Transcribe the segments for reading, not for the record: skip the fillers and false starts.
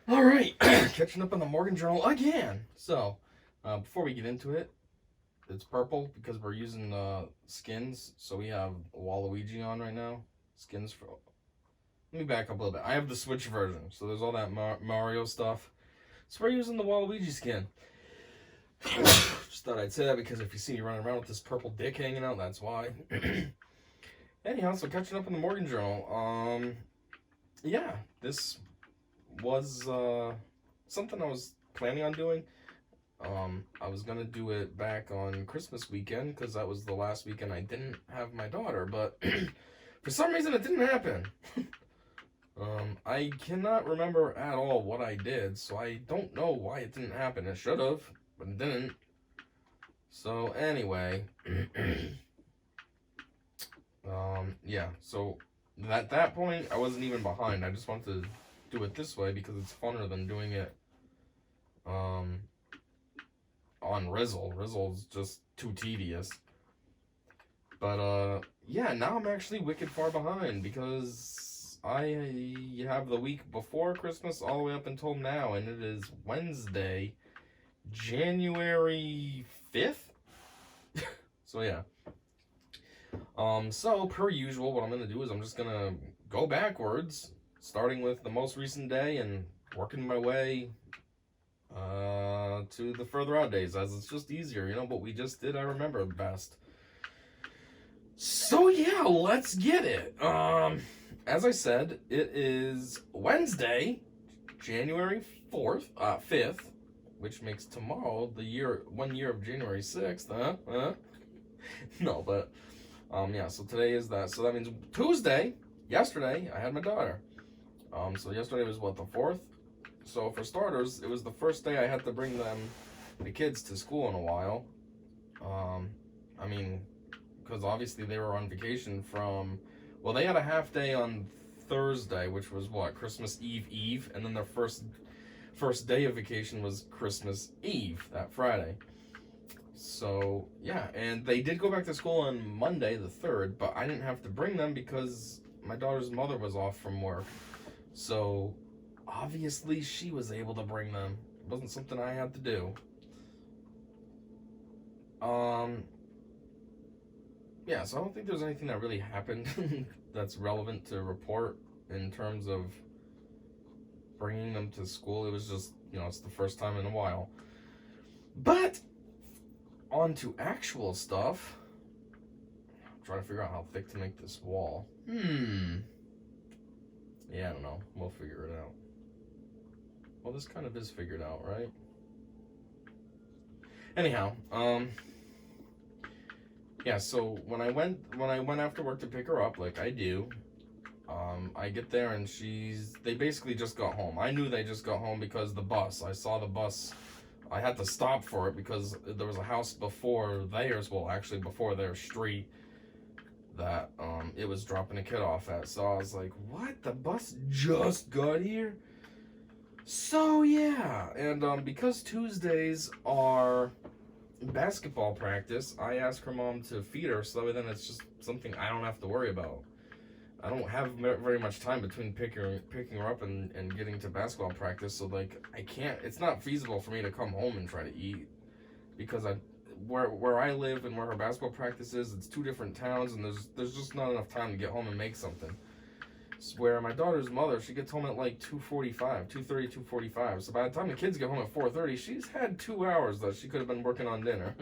All right, catching up on the Morgan Journal again. So, before we get into it, it's purple because we're using skins. So we have Waluigi on right now. Skins for. Let me back up a little bit. I have the Switch version, so there's all that Mario stuff. So we're using the Waluigi skin. Just thought I'd say that because if you see me running around with this purple dick hanging out, that's why. Anyhow, so catching up on the Morgan Journal. Yeah, this was something I was planning on doing. I was gonna do it back on Christmas weekend because that was the last weekend I didn't have my daughter, but for some reason it didn't happen. I cannot remember at all what I did, so I don't know why it didn't happen. It should have, but it didn't. So anyway, yeah. So at that point, I wasn't even behind. I just wanted to do it this way because it's funner than doing it on Rizzle. Rizzle's just too tedious. But yeah, now I'm actually wicked far behind because I have the week before Christmas all the way up until now, and it is Wednesday, January 5th. So yeah. So per usual, what I'm gonna do is I'm just gonna go backwards, starting with the most recent day and working my way to the further out days, as it's just easier, you know. What we just did, I remember best. So yeah, let's get it. As I said, it is Wednesday, January 5th, which makes tomorrow the 1 year of January 6th. No, but yeah. So today is that. So that means Tuesday. Yesterday, I had my daughter. So yesterday was what, the 4th? So for starters, it was the first day I had to bring the kids to school in a while. I mean, because obviously they were on vacation from, well, they had a half day on Thursday, which was what, Christmas Eve, and then their first day of vacation was Christmas Eve, that Friday. So yeah, and they did go back to school on Monday the 3rd, but I didn't have to bring them because my daughter's mother was off from work. So obviously she was able to bring them. It wasn't something I had to do. Yeah, so I don't think there's anything that really happened that's relevant to report in terms of bringing them to school. It was just, you know, it's the first time in a while. But on to actual stuff. I'm trying to figure out how thick to make this wall. Yeah, I don't know. We'll figure it out. Well, this kind of is figured out, right? Anyhow, yeah, so when I went after work to pick her up, like I do, I get there and they basically just got home. I knew they just got home because I saw the bus. I had to stop for it because there was a house before theirs, well, actually before their street, that it was dropping a kid off at. So I was like, what? The bus just got here? So yeah, and because Tuesdays are basketball practice, I asked her mom to feed her, so then it's just something I don't have to worry about. I don't have very much time between picking her up and getting to basketball practice, so like I can't. It's not feasible for me to come home and try to eat because where I live and where her basketball practice is, it's 2 different towns, and there's just not enough time to get home and make something. Where my daughter's mother, she gets home at like 2:45, 2:30, 2:45. So by the time the kids get home at 4:30, she's had 2 hours that she could have been working on dinner.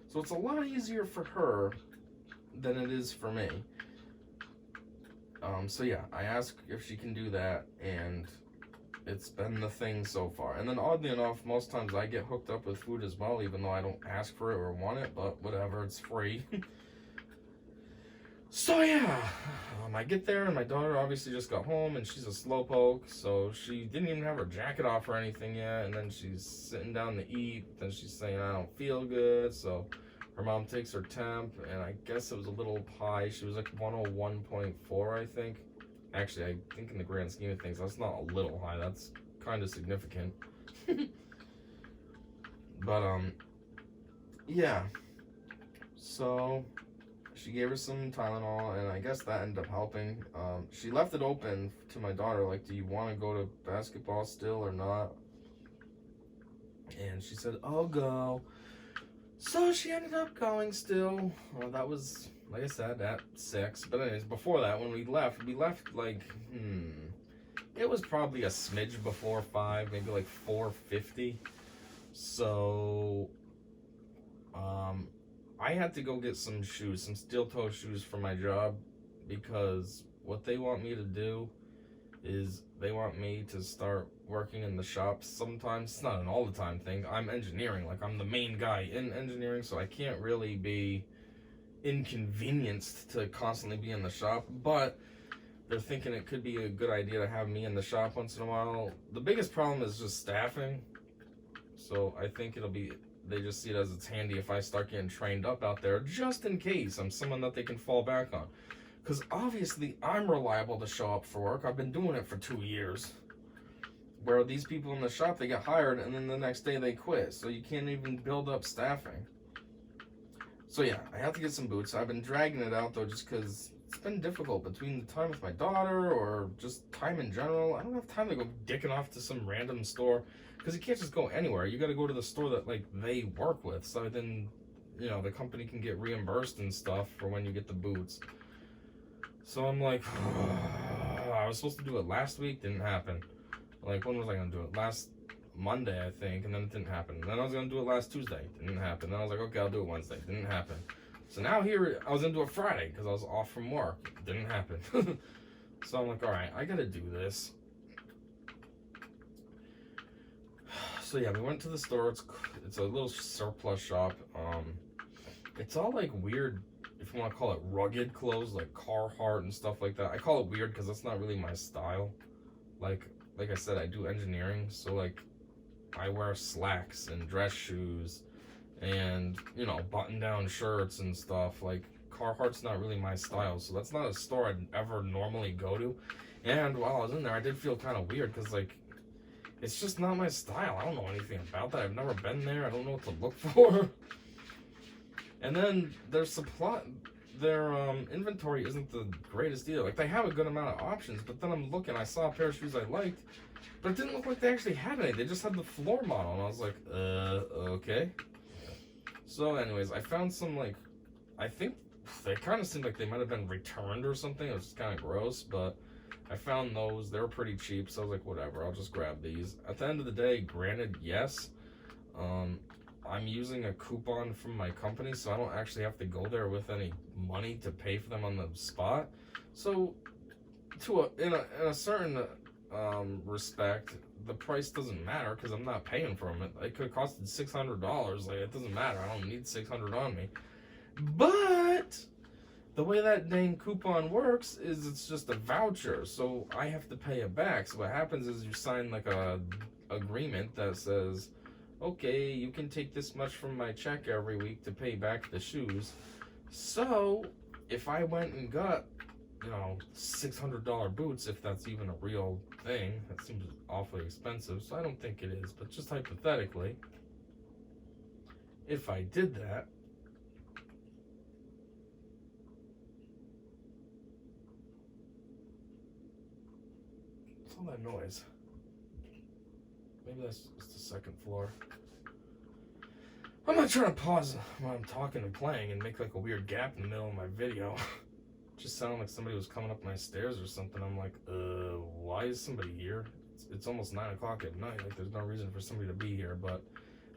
So it's a lot easier for her than it is for me. So yeah, I asked if she can do that, and it's been the thing so far. And then oddly enough, most times I get hooked up with food as well, even though I don't ask for it or want it, but whatever, it's free. So yeah, I get there and my daughter obviously just got home and she's a slowpoke, so she didn't even have her jacket off or anything yet, and then she's sitting down to eat, then she's saying I don't feel good, so her mom takes her temp, and I guess it was a little high. She was like 101.4, I think. Actually, I think in the grand scheme of things, that's not a little high, that's kind of significant. But yeah, so she gave her some Tylenol, and I guess that ended up helping. She left it open to my daughter, like, do you want to go to basketball still or not? And she said, I'll go. So she ended up going still. Well, that was, like I said, at 6. But anyways, before that, when we left like, it was probably a smidge before 5, maybe like 4:50. So, I had to go get some shoes, some steel-toe shoes for my job, because what they want me to do is they want me to start working in the shop sometimes. It's not an all the time thing. I'm engineering, like I'm the main guy in engineering, so I can't really be inconvenienced to constantly be in the shop, but they're thinking it could be a good idea to have me in the shop once in a while. The biggest problem is just staffing, so I think they just see it as it's handy if I start getting trained up out there, just in case I'm someone that they can fall back on. Because obviously I'm reliable to show up for work. I've been doing it for 2 years. Where these people in the shop, they get hired and then the next day they quit. So you can't even build up staffing. So yeah, I have to get some boots. I've been dragging it out though just because it's been difficult between the time with my daughter or just time in general. I don't have time to go dicking off to some random store because you can't just go anywhere. You got to go to the store that like they work with. So then, you know, the company can get reimbursed and stuff for when you get the boots. So I'm like, I was supposed to do it last week, didn't happen. Like, when was I going to do it? Last Monday, I think, and then it didn't happen. And then I was going to do it last Tuesday, didn't happen. Then I was like, okay, I'll do it Wednesday, didn't happen. So now here, I was going to do it Friday, because I was off from work, didn't happen. So I'm like, alright, I got to do this. So yeah, we went to the store. It's a little surplus shop. It's all like weird, if you want to call it rugged clothes, like Carhartt and stuff like that. I call it weird because that's not really my style. Like I said, I do engineering, so like I wear slacks and dress shoes and, you know, button-down shirts and stuff. Like, Carhartt's not really my style, so that's not a store I'd ever normally go to. And while I was in there, I did feel kind of weird because, like, it's just not my style. I don't know anything about that. I've never been there. I don't know what to look for. And then their inventory isn't the greatest either. Like, they have a good amount of options, but then I'm looking, I saw a pair of shoes I liked, but it didn't look like they actually had any. They just had the floor model, and I was like, okay. So anyways, I found some, like, I think they kind of seemed like they might have been returned or something. It was just kind of gross, but I found those. They were pretty cheap, so I was like, whatever, I'll just grab these. At the end of the day, granted, yes, I'm using a coupon from my company, so I don't actually have to go there with any money to pay for them on the spot. So, in a certain respect, the price doesn't matter because I'm not paying for them. It could have costed $600. Like, it doesn't matter. I don't need $600 on me. But the way that dang coupon works is it's just a voucher, so I have to pay it back. So what happens is you sign like a agreement that says, okay, you can take this much from my check every week to pay back the shoes. So if I went and got, you know, $600 boots, if that's even a real thing, that seems awfully expensive, so I don't think it is, but just hypothetically, if I did that, what's all that noise? Maybe that's just the second floor. I'm not trying to pause while I'm talking and playing and make like a weird gap in the middle of my video. Just sounded like somebody was coming up my stairs or something. I'm like, why is somebody here? It's almost 9 o'clock at night. Like, there's no reason for somebody to be here, but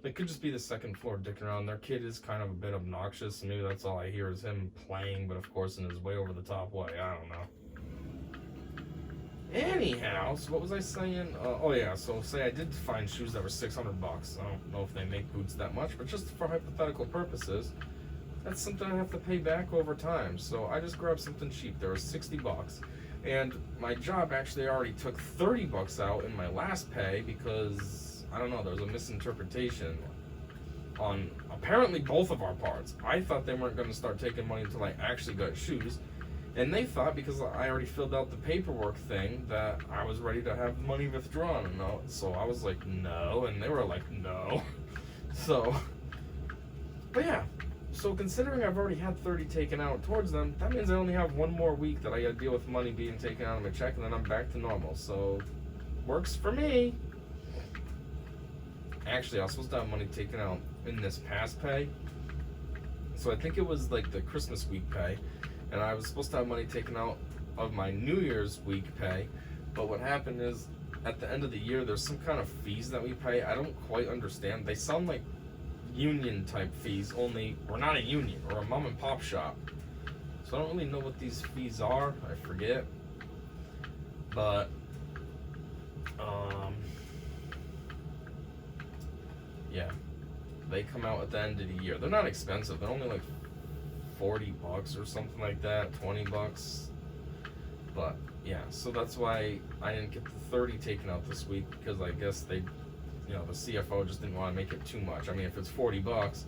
it could just be the second floor dicking around. Their kid is kind of a bit obnoxious, and maybe that's all I hear is him playing, but of course in his way over the top way. I don't know. Anyhow, so what was I saying? Oh yeah, so say I did find shoes that were $600. I don't know if they make boots that much, but just for hypothetical purposes, that's something I have to pay back over time. So I just grabbed something cheap. There was $60, and my job actually already took $30 out in my last pay because I don't know. There was a misinterpretation on apparently both of our parts. I thought they weren't going to start taking money until I actually got shoes. And they thought, because I already filled out the paperwork thing, that I was ready to have money withdrawn. So I was like, no. And they were like, no. So, but yeah. So considering I've already had 30 taken out towards them, that means I only have one more week that I gotta deal with money being taken out of my check, and then I'm back to normal. So, works for me. Actually, I was supposed to have money taken out in this past pay. So I think it was like the Christmas week pay, and I was supposed to have money taken out of my New Year's week pay. But what happened is, at the end of the year, there's some kind of fees that we pay. I don't quite understand. They sound like union type fees, only we're not a union, or a mom and pop shop. So I don't really know what these fees are. I forget. But yeah, they come out at the end of the year. They're not expensive. They're only like $40 or something like that, $20. But yeah, so that's why I didn't get the 30 taken out this week, because I guess they, you know, the CFO just didn't want to make it too much. I mean, if it's $40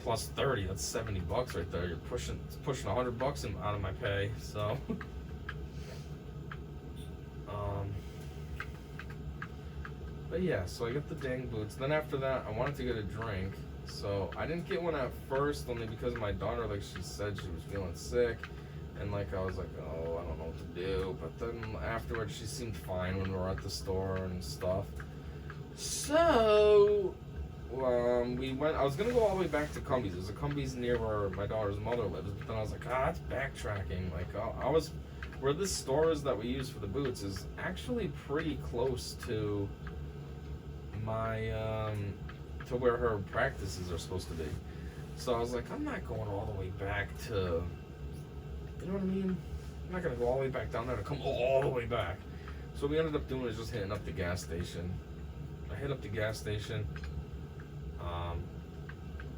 plus 30, that's $70 right there. You're pushing $100 out of my pay. So but yeah, so I got the dang boots. Then after that, I wanted to get a drink. So I didn't get one at first, only because my daughter, like she said, she was feeling sick. And like I was like, oh, I don't know what to do. But then afterwards, she seemed fine when we were at the store and stuff. So we went. I was gonna go all the way back to Cumbies. There's a Cumbies near where my daughter's mother lives. But then I was like, that's backtracking. Like I was, where this store is that we use for the boots is actually pretty close to my to where her practices are supposed to be. So I was like, I'm not going all the way back to, you know what I mean? I'm not gonna go all the way back down there to come all the way back. So what we ended up doing is just hitting up the gas station. I hit up the gas station,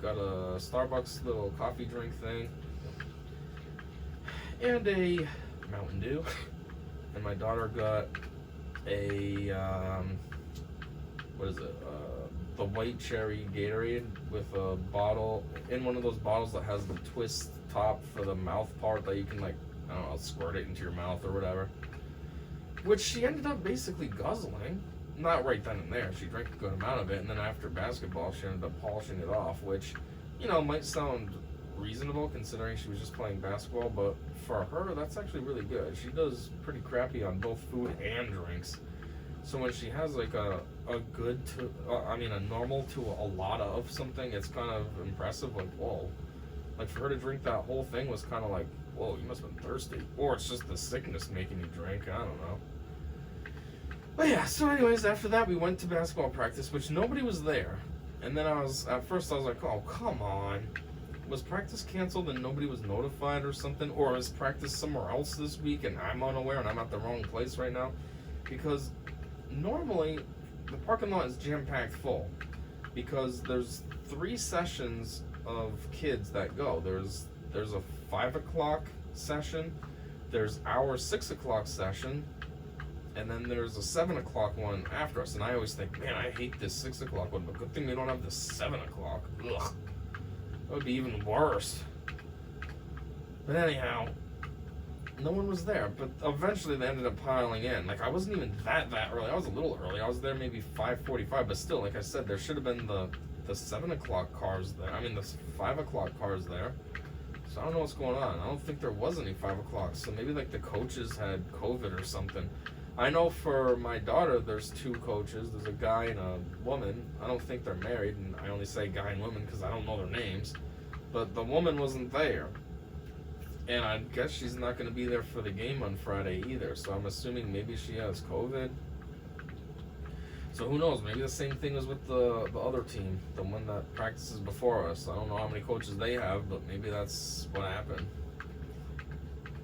got a Starbucks little coffee drink thing, and a Mountain Dew, and my daughter got a, what is it, the white cherry Gatorade with a bottle, in one of those bottles that has the twist top for the mouth part that you can, like, I don't know, squirt it into your mouth or whatever, which she ended up basically guzzling. Not right then and there. She drank a good amount of it, and then after basketball, she ended up polishing it off, which, you know, might sound reasonable considering she was just playing basketball, but for her, that's actually really good. She does pretty crappy on both food and drinks. So when she has like a good to, a normal to a lot of something, it's kind of impressive. Like, whoa. Like, for her to drink that whole thing was kind of like, whoa, you must have been thirsty. Or it's just the sickness making you drink. I don't know. But yeah, so anyways, after that, we went to basketball practice, which nobody was there. And then at first I was like, oh, come on. Was practice canceled and nobody was notified or something? Or is practice somewhere else this week and I'm unaware and I'm at the wrong place right now? Because normally, the parking lot is jam-packed full. Because there's 3 sessions of kids that go. There's a 5 o'clock session, there's our 6 o'clock session, and then there's a 7 o'clock one after us. And I always think, man, I hate this 6 o'clock one, but good thing we don't have the 7 o'clock. Ugh. That would be even worse. But anyhow, no one was there. But eventually they ended up piling in. Like, I wasn't even that early. I was a little early. I was there maybe 5:45. But still, like I said, there should have been the 7 o'clock cars there. I mean, the 5 o'clock cars there. So I don't know what's going on. I don't think there was any 5 o'clock. So maybe like the coaches had COVID or something. I know for my daughter, there's 2 coaches. There's a guy and a woman. I don't think they're married, and I only say guy and woman because I don't know their names. But the woman wasn't there. And I guess she's not going to be there for the game on Friday either. So I'm assuming maybe she has COVID. So who knows? Maybe the same thing was with the other team, the one that practices before us. I don't know how many coaches they have, but maybe that's what happened.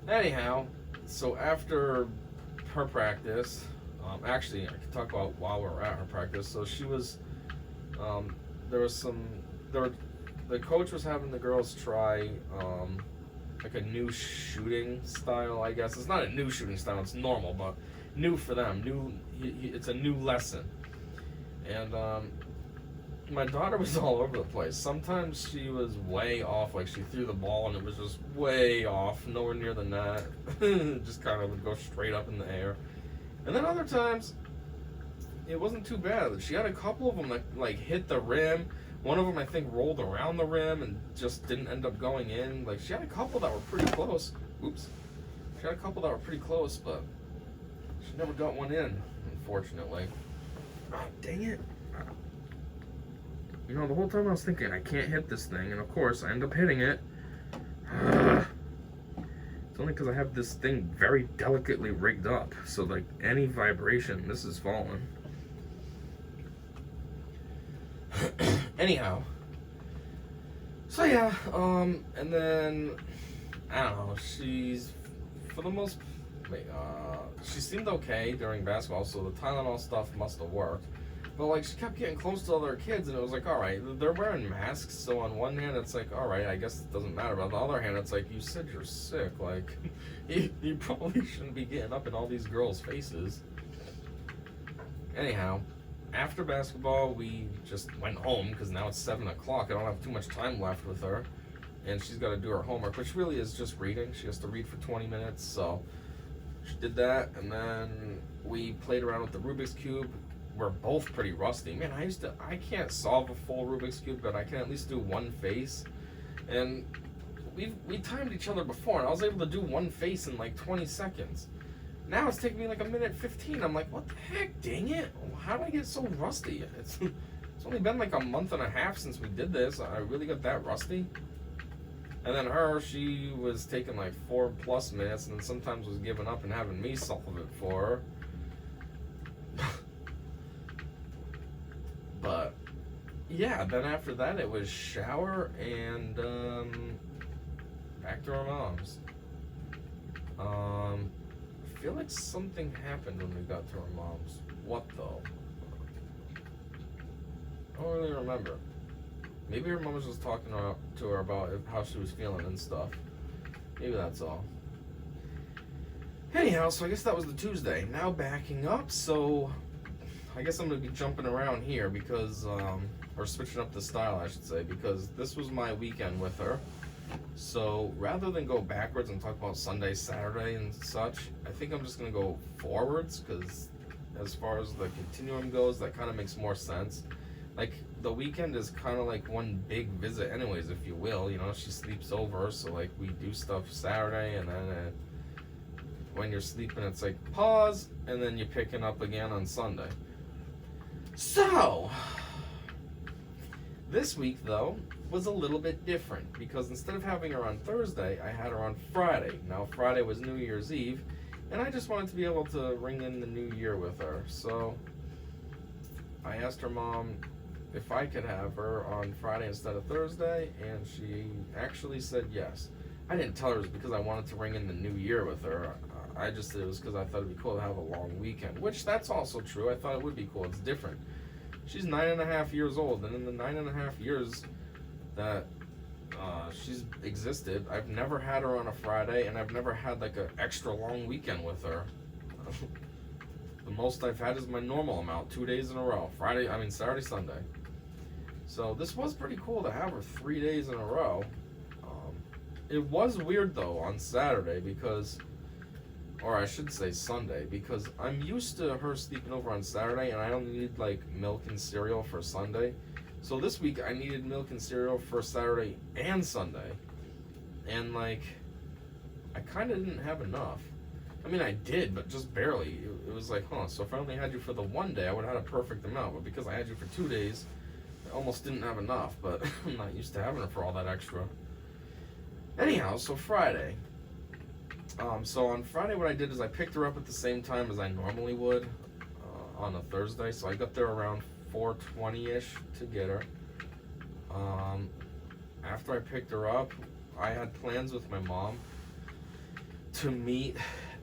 Anyhow, so after her practice, actually I can talk about while we were at her practice. So she was, the coach was having the girls try like a new shooting style, I guess. It's not a new shooting style, it's normal, but new for them. It's a new lesson. And my daughter was all over the place. Sometimes she was way off, like she threw the ball and it was just way off, nowhere near the net. Just kind of would go straight up in the air. And then other times, it wasn't too bad. She had a couple of them that like hit the rim, One of them, I think, rolled around the rim and just didn't end up going in. Like, she had a couple that were pretty close. Oops. She had a couple that were pretty close, but she never got one in, unfortunately. Oh, dang it. You know, the whole time I was thinking, I can't hit this thing, and of course, I end up hitting it. It's only because I have this thing very delicately rigged up, so, like, any vibration, this is falling. Anyhow. So, yeah, and then, I don't know, she's, for the most, she seemed okay during basketball, so the Tylenol stuff must have worked. But, like, she kept getting close to other kids, and it was like, all right, they're wearing masks, so on one hand, it's like, all right, I guess it doesn't matter. But on the other hand, it's like, you said you're sick. Like, you probably shouldn't be getting up in all these girls' faces. Anyhow, after basketball, we just went home, because now it's 7 o'clock. I don't have too much time left with her. And she's got to do her homework, which really is just reading. She has to read for 20 minutes, so she did that. And then we played around with the Rubik's Cube. We're both pretty rusty. Man, I can't solve a full Rubik's Cube, but I can at least do one face. And we timed each other before, and I was able to do one face in like 20 seconds. Now it's taking me like a minute 15. I'm like, what the heck, dang it? How did I get so rusty? It's only been like a month and a half since we did this. I really got that rusty. And then she was taking like 4+ minutes, and then sometimes was giving up and having me solve it for her. But yeah, then after that it was shower and back to our mom's. I feel like something happened when we got to our mom's. What though? I don't really remember. Maybe her mom was just talking to her about how she was feeling and stuff. Maybe that's all. Anyhow, so I guess that was the Tuesday. Now backing up, so I guess I'm going to be jumping around here because, or switching up the style, I should say, because this was my weekend with her. So rather than go backwards and talk about Sunday, Saturday, and such, I think I'm just going to go forwards because as far as the continuum goes, that kind of makes more sense. Like, the weekend is kind of like one big visit anyways, if you will. You know, she sleeps over, so, like, we do stuff Saturday, and then when you're sleeping, it's like pause, and then you're picking up again on Sunday. So, this week, though, was a little bit different because instead of having her on Thursday, I had her on Friday. Now, Friday was New Year's Eve, and I just wanted to be able to ring in the new year with her. So, I asked her mom if I could have her on Friday instead of Thursday, and she actually said yes. I didn't tell her it was because I wanted to ring in the new year with her. I just said it was because I thought it'd be cool to have a long weekend, which that's also true. I thought it would be cool. It's different. She's 9.5 years old, and in the 9.5 years that she's existed, I've never had her on a Friday, and I've never had like an extra long weekend with her. The most I've had is my normal amount, 2 days in a row. Saturday, Sunday. So this was pretty cool to have her 3 days in a row. It was weird though on Saturday because, or I should say Sunday, because I'm used to her sleeping over on Saturday and I only need like milk and cereal for Sunday. So this week I needed milk and cereal for Saturday and Sunday. And like, I kind of didn't have enough. I mean, I did, but just barely. It was like, so if I only had you for the 1 day, I would have had a perfect amount. But because I had you for 2 days, I almost didn't have enough. But I'm not used to having her for all that extra. Anyhow, so Friday. So on Friday, what I did is I picked her up at the same time as I normally would on a Thursday. So I got there around 4:20-ish to get her. After I picked her up, I had plans with my mom to meet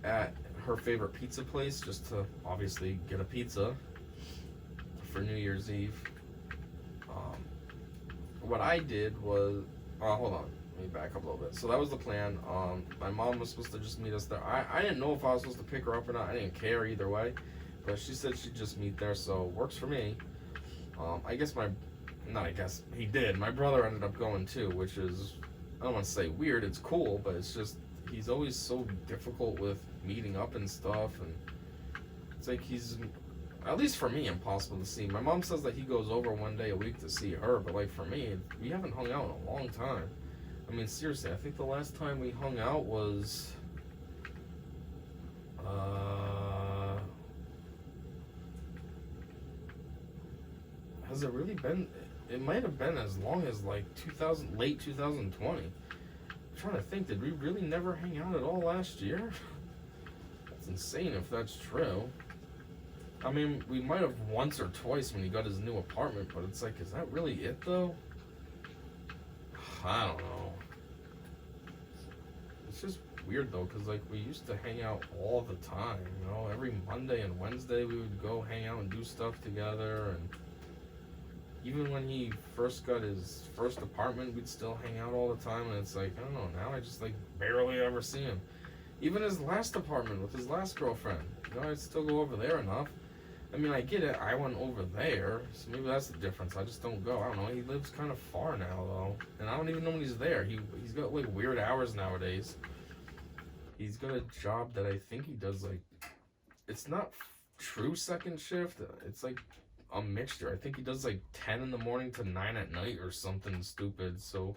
at her favorite pizza place, just to obviously get a pizza for New Year's Eve. What I did was, hold on, let me back up a little bit. So that was the plan. My mom was supposed to just meet us there. I didn't know if I was supposed to pick her up or not. I didn't care either way, but she said she'd just meet there, so works for me. He did. My brother ended up going too, which is, I don't want to say weird, it's cool, but it's just, he's always so difficult with meeting up and stuff, and it's like at least for me, impossible to see. My mom says that he goes over 1 day a week to see her, but like for me, we haven't hung out in a long time. I mean, seriously, I think the last time we hung out was, has it really been? It might have been as long as like late 2020. I'm trying to think, did we really never hang out at all last year? That's insane if that's true. I mean, we might have once or twice when he got his new apartment, but it's like, is that really it though? I don't know. It's just weird though, because like we used to hang out all the time, you know, every Monday and Wednesday we would go hang out and do stuff together, and even when he first got his first apartment, we'd still hang out all the time, and it's like, I don't know, now I just like barely ever see him. Even his last apartment with his last girlfriend, you know, I'd still go over there enough. I mean, I get it, I went over there, so maybe that's the difference. I just don't go. I don't know, he lives kind of far now, though. And I don't even know when he's there. He's got, like, weird hours nowadays. He's got a job that I think he does, like, it's not true second shift. It's, like, a mixture. I think he does, like, 10 in the morning to 9 at night or something stupid. So,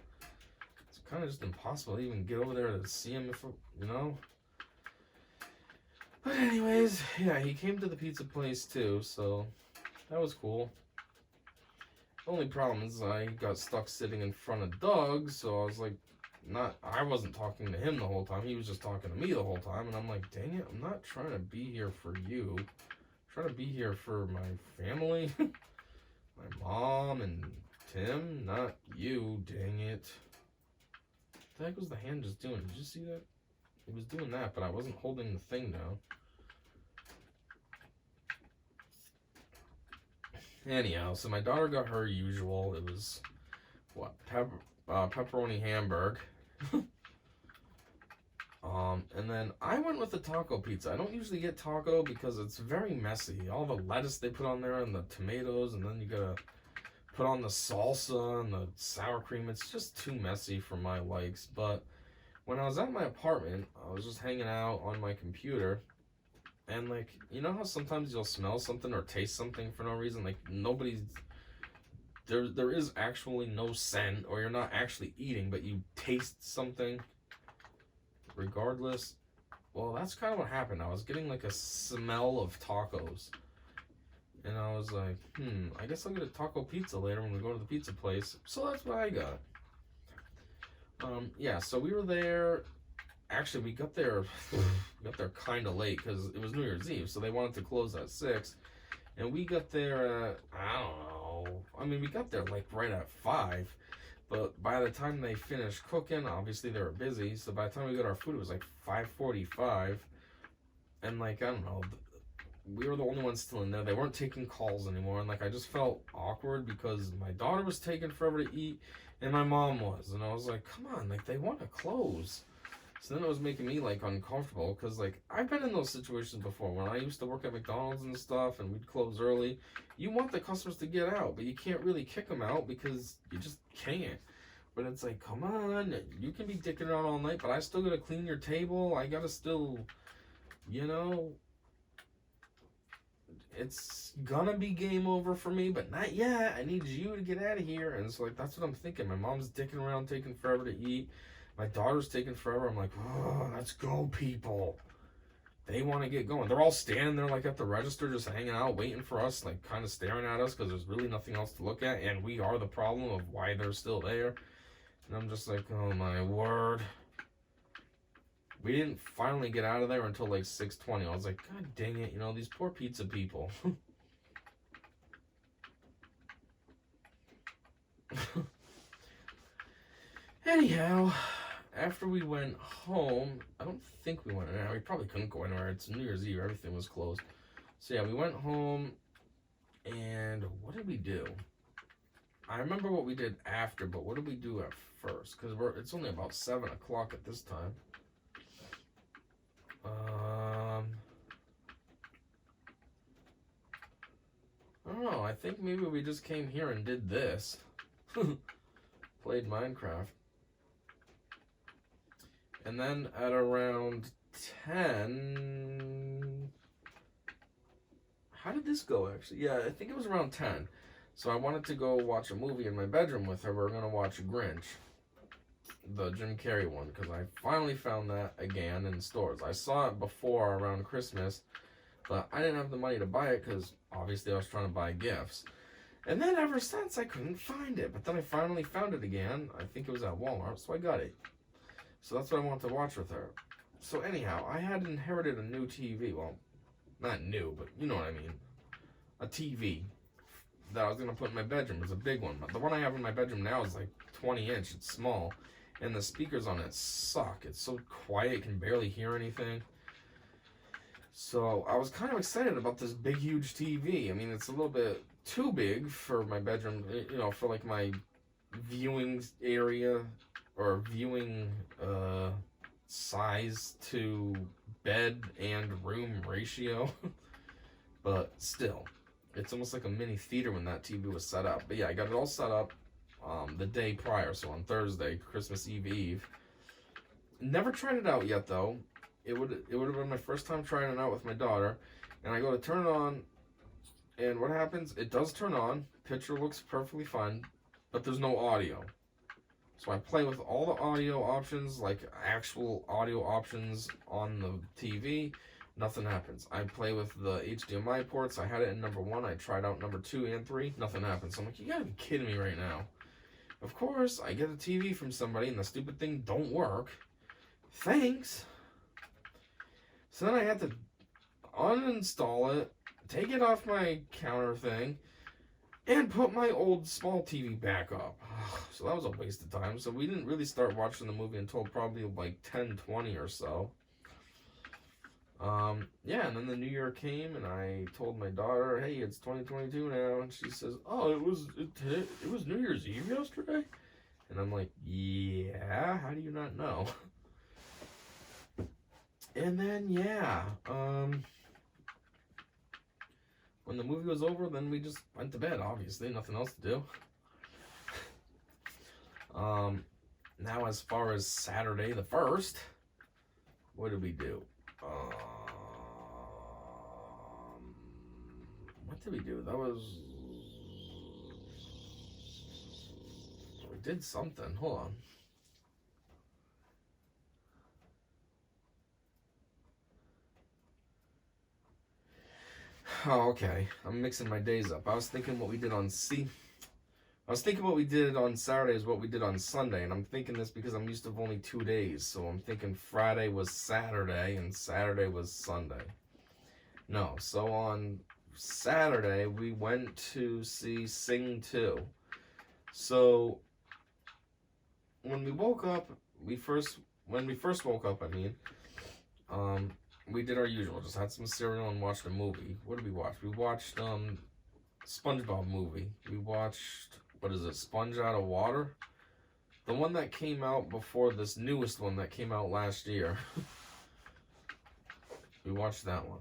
it's kind of just impossible to even get over there to see him, if you know? But anyways, yeah, he came to the pizza place too, so that was cool. The only problem is I got stuck sitting in front of Doug, so I was like, I wasn't talking to him the whole time, he was just talking to me the whole time, and I'm like, dang it, I'm not trying to be here for you. I'm trying to be here for my family, my mom and Tim, not you, dang it. What the heck was the hand just doing? Did you see that? It was doing that, but I wasn't holding the thing down. Anyhow, so my daughter got her usual. It was, what, pepperoni hamburg. And then I went with the taco pizza. I don't usually get taco because it's very messy. All the lettuce they put on there and the tomatoes, and then you gotta put on the salsa and the sour cream. It's just too messy for my likes. But when I was at my apartment, I was just hanging out on my computer, and like, you know how sometimes you'll smell something or taste something for no reason? Like, there is actually no scent, or you're not actually eating, but you taste something regardless. Well, that's kind of what happened. I was getting like a smell of tacos, and I was like, I guess I'll get a taco pizza later when we go to the pizza place. So that's what I got. Yeah, so we were there. Actually, we got there kind of late because it was New Year's Eve, so they wanted to close at 6, and we got there at, I don't know, I mean, we got there like right at 5, but by the time they finished cooking, obviously they were busy, so by the time we got our food, it was like 5:45, and like, I don't know, we were the only ones still in there. They weren't taking calls anymore, and like, I just felt awkward because my daughter was taking forever to eat, and my mom was, and I was like, come on, like, they want to close. So then it was making me like uncomfortable, because like, I've been in those situations before when I used to work at McDonald's and stuff, and we'd close early. You want the customers to get out, but you can't really kick them out because you just can't. But it's like, come on, you can be dicking around all night, but I still gotta clean your table. I gotta still, you know, it's gonna be game over for me, but not yet. I need you to get out of here. And so like, that's what I'm thinking. My mom's dicking around, taking forever to eat. My daughter's taking forever. I'm like, oh, let's go, people. They want to get going. They're all standing there like at the register, just hanging out, waiting for us, like kind of staring at us because there's really nothing else to look at, and we are the problem of why they're still there. And I'm just like, oh my word. We didn't finally get out of there until like 6:20. I was like, God dang it, you know, these poor pizza people. Anyhow, after we went home, I don't think we went anywhere. We probably couldn't go anywhere. It's New Year's Eve. Everything was closed. So yeah, we went home, and what did we do? I remember what we did after, but what did we do at first? Because it's only about 7 o'clock at this time. I don't know. I think maybe we just came here and did this. Played Minecraft. And then at around 10... how did this go, actually? Yeah, I think it was around 10. So I wanted to go watch a movie in my bedroom with her. We were going to watch Grinch, the Jim Carrey one, because I finally found that again in stores. I saw it before around Christmas, but I didn't have the money to buy it because obviously I was trying to buy gifts. And then ever since I couldn't find it. But then I finally found it again. I think it was at Walmart, so I got it. So that's what I want to watch with her. So anyhow, I had inherited a new TV. Well, not new, but you know what I mean. A TV that I was going to put in my bedroom. It's a big one. But the one I have in my bedroom now is like 20-inch. It's small. And the speakers on it suck. It's so quiet, you can barely hear anything. So I was kind of excited about this big, huge TV. I mean, it's a little bit too big for my bedroom, you know, for like my viewing area or viewing size to bed and room ratio. But still, it's almost like a mini theater when that TV was set up. But yeah, I got it all set up the day prior, so on Thursday, Christmas Eve. Never tried it out yet though. It would have been my first time trying it out with my daughter, and I go to turn it on, and what happens? It does turn on. Picture looks perfectly fine, but there's no audio. So I play with all the audio options, like actual audio options on the TV. Nothing happens. I play with the HDMI ports. I had it in number 1. I tried out number 2 and 3. Nothing happens. So I'm like, you gotta be kidding me right now. Of course, I get a TV from somebody and the stupid thing don't work. Thanks. So then I had to uninstall it, take it off my counter thing, and put my old small TV back up. So that was a waste of time. So we didn't really start watching the movie until probably like 10:20 or so. Yeah, and then the new year came, and I told my daughter, hey, it's 2022 now, and she says, oh, it was New Year's Eve yesterday? And I'm like, yeah, how do you not know? And then, yeah, when the movie was over, then we just went to bed, obviously, nothing else to do. Now as far as Saturday the 1st, what did we do? What did we do? That was... We did something. Hold on. Oh, okay. I'm mixing my days up. I was thinking what we did on Saturday is what we did on Sunday, and I'm thinking this because I'm used to only 2 days, so I'm thinking Friday was Saturday and Saturday was Sunday. No, so on Saturday we went to see Sing 2. So when we woke up, when we first woke up, I mean, we did our usual, just had some cereal and watched a movie. What did we watch? We watched SpongeBob movie. We watched, what is it, Sponge Out of Water? The one that came out before this newest one that came out last year. We watched that one.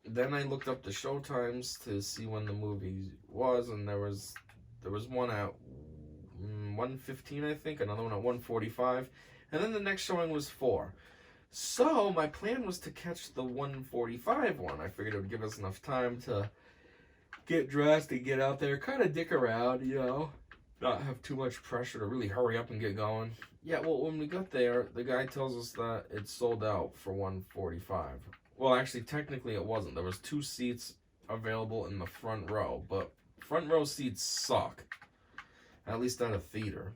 Then I looked up the show times to see when the movie was, and there was one at 1:15, I think, another one at 1:45, and then the next showing was 4. So my plan was to catch the 1:45 one. I figured it would give us enough time to get dressed and get out there, kind of dick around, you know, not have too much pressure to really hurry up and get going. Yeah, well, when we got there, the guy tells us that it's sold out for 1:45. Well, actually, technically it wasn't. There was 2 seats available in the front row, but front row seats suck, at least at a theater.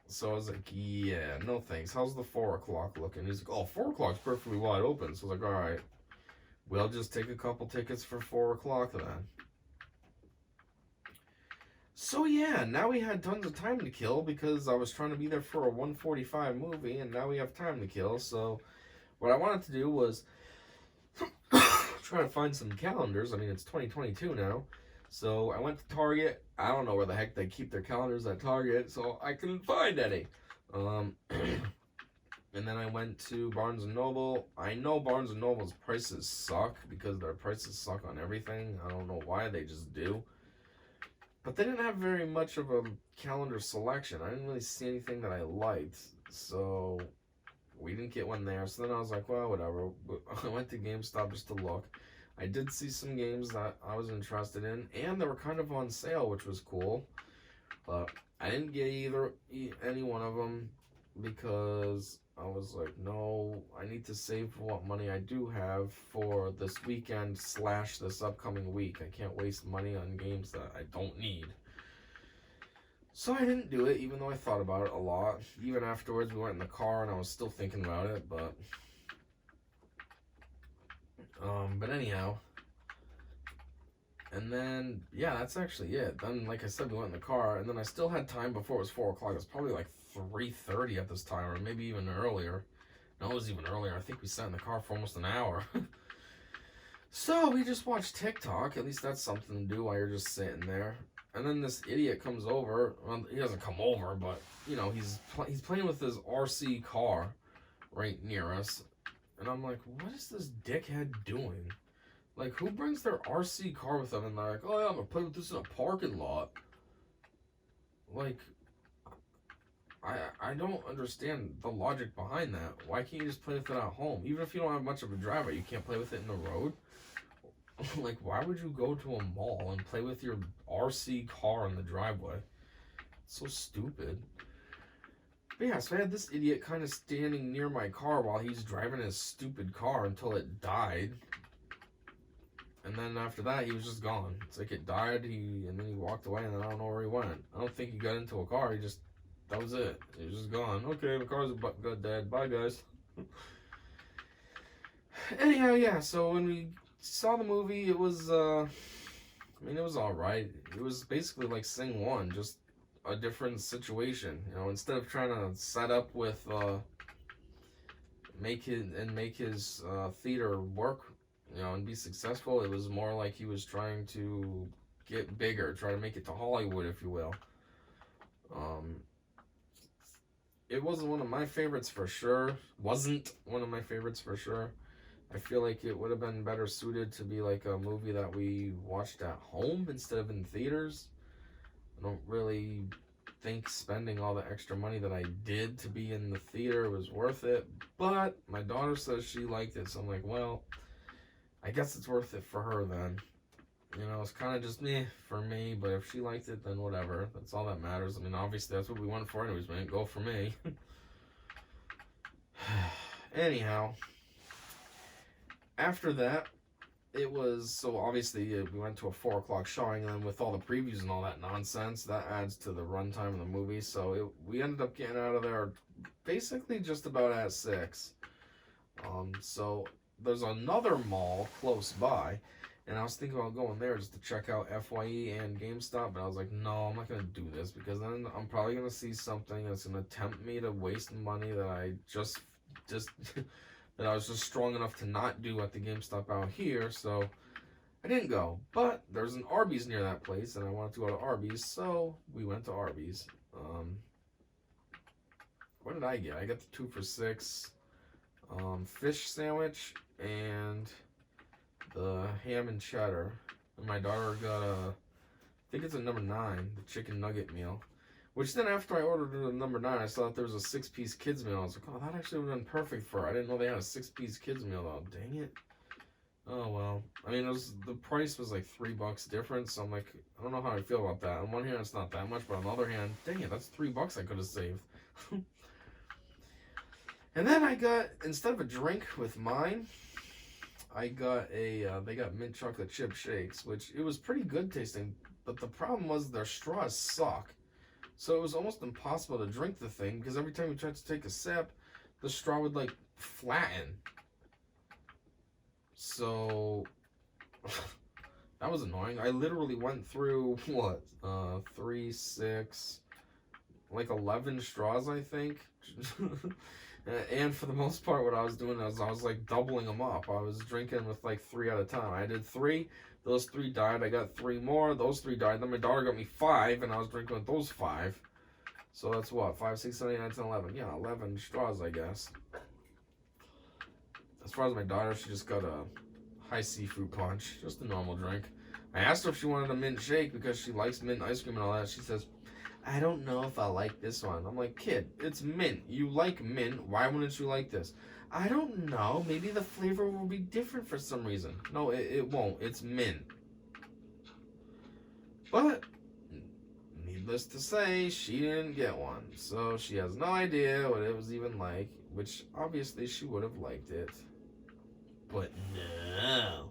So I was like, yeah, no thanks. How's the 4 o'clock looking? He's like, oh, 4 o'clock's perfectly wide open. So I was like, all right, we'll just take a couple tickets for 4 o'clock then. So yeah, now we had tons of time to kill because I was trying to be there for a 1:45 movie, and now we have time to kill. So what I wanted to do was try to find some calendars. I mean, it's 2022 now. So I went to Target. I don't know where the heck they keep their calendars at Target, so I couldn't find any. And then I went to Barnes & Noble. I know Barnes & Noble's prices suck because their prices suck on everything. I don't know why, they just do. But they didn't have very much of a calendar selection. I didn't really see anything that I liked, so we didn't get one there. So then I was like, well, whatever. I went to GameStop just to look. I did see some games that I was interested in, and they were kind of on sale, which was cool. But I didn't get any one of them because I was like, no, I need to save what money I do have for this weekend / this upcoming week. I can't waste money on games that I don't need. So I didn't do it, even though I thought about it a lot. Even afterwards, we went in the car and I was still thinking about it, but anyhow. And then, yeah, that's actually it. Then, like I said, we went in the car, and then I still had time before it was 4 o'clock. It was probably like 3:30 at this time, or maybe even earlier. No, it was even earlier. I think we sat in the car for almost an hour. So we just watched TikTok. At least that's something to do while you're just sitting there. And then this idiot comes over. Well, he doesn't come over, but, you know, he's playing with his RC car right near us. And I'm like, what is this dickhead doing? Like, who brings their RC car with them and they're like, oh yeah, I'm gonna play with this in a parking lot? Like, I don't understand the logic behind that. Why can't you just play with it at home? Even if you don't have much of a driveway, you can't play with it in the road? Like, why would you go to a mall and play with your RC car in the driveway? It's so stupid. But yeah, so I had this idiot kind of standing near my car while he's driving his stupid car until it died. And then after that, he was just gone. It's like it died, and then he walked away, and then I don't know where he went. I don't think he got into a car. That was it. He was just gone. Okay, the car's dead. Bye, guys. Anyhow, yeah, so when we saw the movie, it was, it was alright. It was basically like Sing 1, just a different situation. You know, instead of trying to set up with, make his theater work, you know, and be successful, it was more like he was trying to get bigger, try to make it to Hollywood, if you will. It wasn't one of my favorites for sure. I feel like it would have been better suited to be like a movie that we watched at home instead of in theaters. I don't really think spending all the extra money that I did to be in the theater was worth it, but my daughter says she liked it, so I'm like, well, I guess it's worth it for her then. You know, it's kind of just meh for me, but if she liked it, then whatever. That's all that matters. I mean, obviously, that's what we went for anyways, man. Go for me. Anyhow, after that, it was, so obviously, we went to a 4 o'clock showing, and then with all the previews and all that nonsense, that adds to the runtime of the movie, so we ended up getting out of there basically just about at 6. So there's another mall close by, and I was thinking about going there just to check out FYE and GameStop, but I was like, no, I'm not going to do this, because then I'm probably going to see something that's going to tempt me to waste money that I just that I was just strong enough to not do at the GameStop out here, so I didn't go. But there's an Arby's near that place, and I wanted to go to Arby's, so we went to Arby's. What did I get? I got the 2 for $6 fish sandwich and the ham and cheddar. And my daughter got I think it's a number 9, the chicken nugget meal. Which then after I ordered the number 9, I saw that there was a 6-piece kids meal. I was like, oh, that actually would have been perfect for her. I didn't know they had a 6-piece kids meal though. Dang it. Oh well. I mean, the price was like $3 difference, so I'm like, I don't know how I feel about that. On one hand, it's not that much, but on the other hand, dang it, that's $3 I could have saved. And then I got, instead of a drink with mine, I got they got mint chocolate chip shakes, which it was pretty good tasting, but the problem was their straws suck. So it was almost impossible to drink the thing, because every time you tried to take a sip, the straw would, like, flatten. So, that was annoying. I literally went through, 3, 6, like 11 straws, I think. And for the most part, what I was doing is I was, like, doubling them up. I was drinking with, like, 3 at a time. I did 3. Those 3 died. I got 3 more. Those 3 died. Then my daughter got me 5, and I was drinking with those 5. So that's what? 5, 6, 7, 8, 9, 10, 11. Yeah, 11 straws, I guess. As far as my daughter, she just got a high seafood punch. Just a normal drink. I asked her if she wanted a mint shake because she likes mint ice cream and all that. She says, I don't know if I like this one. I'm like, kid, it's mint. You like mint. Why wouldn't you like this? I don't know. Maybe the flavor will be different for some reason. No, it won't. It's mint. But, needless to say, she didn't get one. So she has no idea what it was even like, which obviously she would have liked it. But no.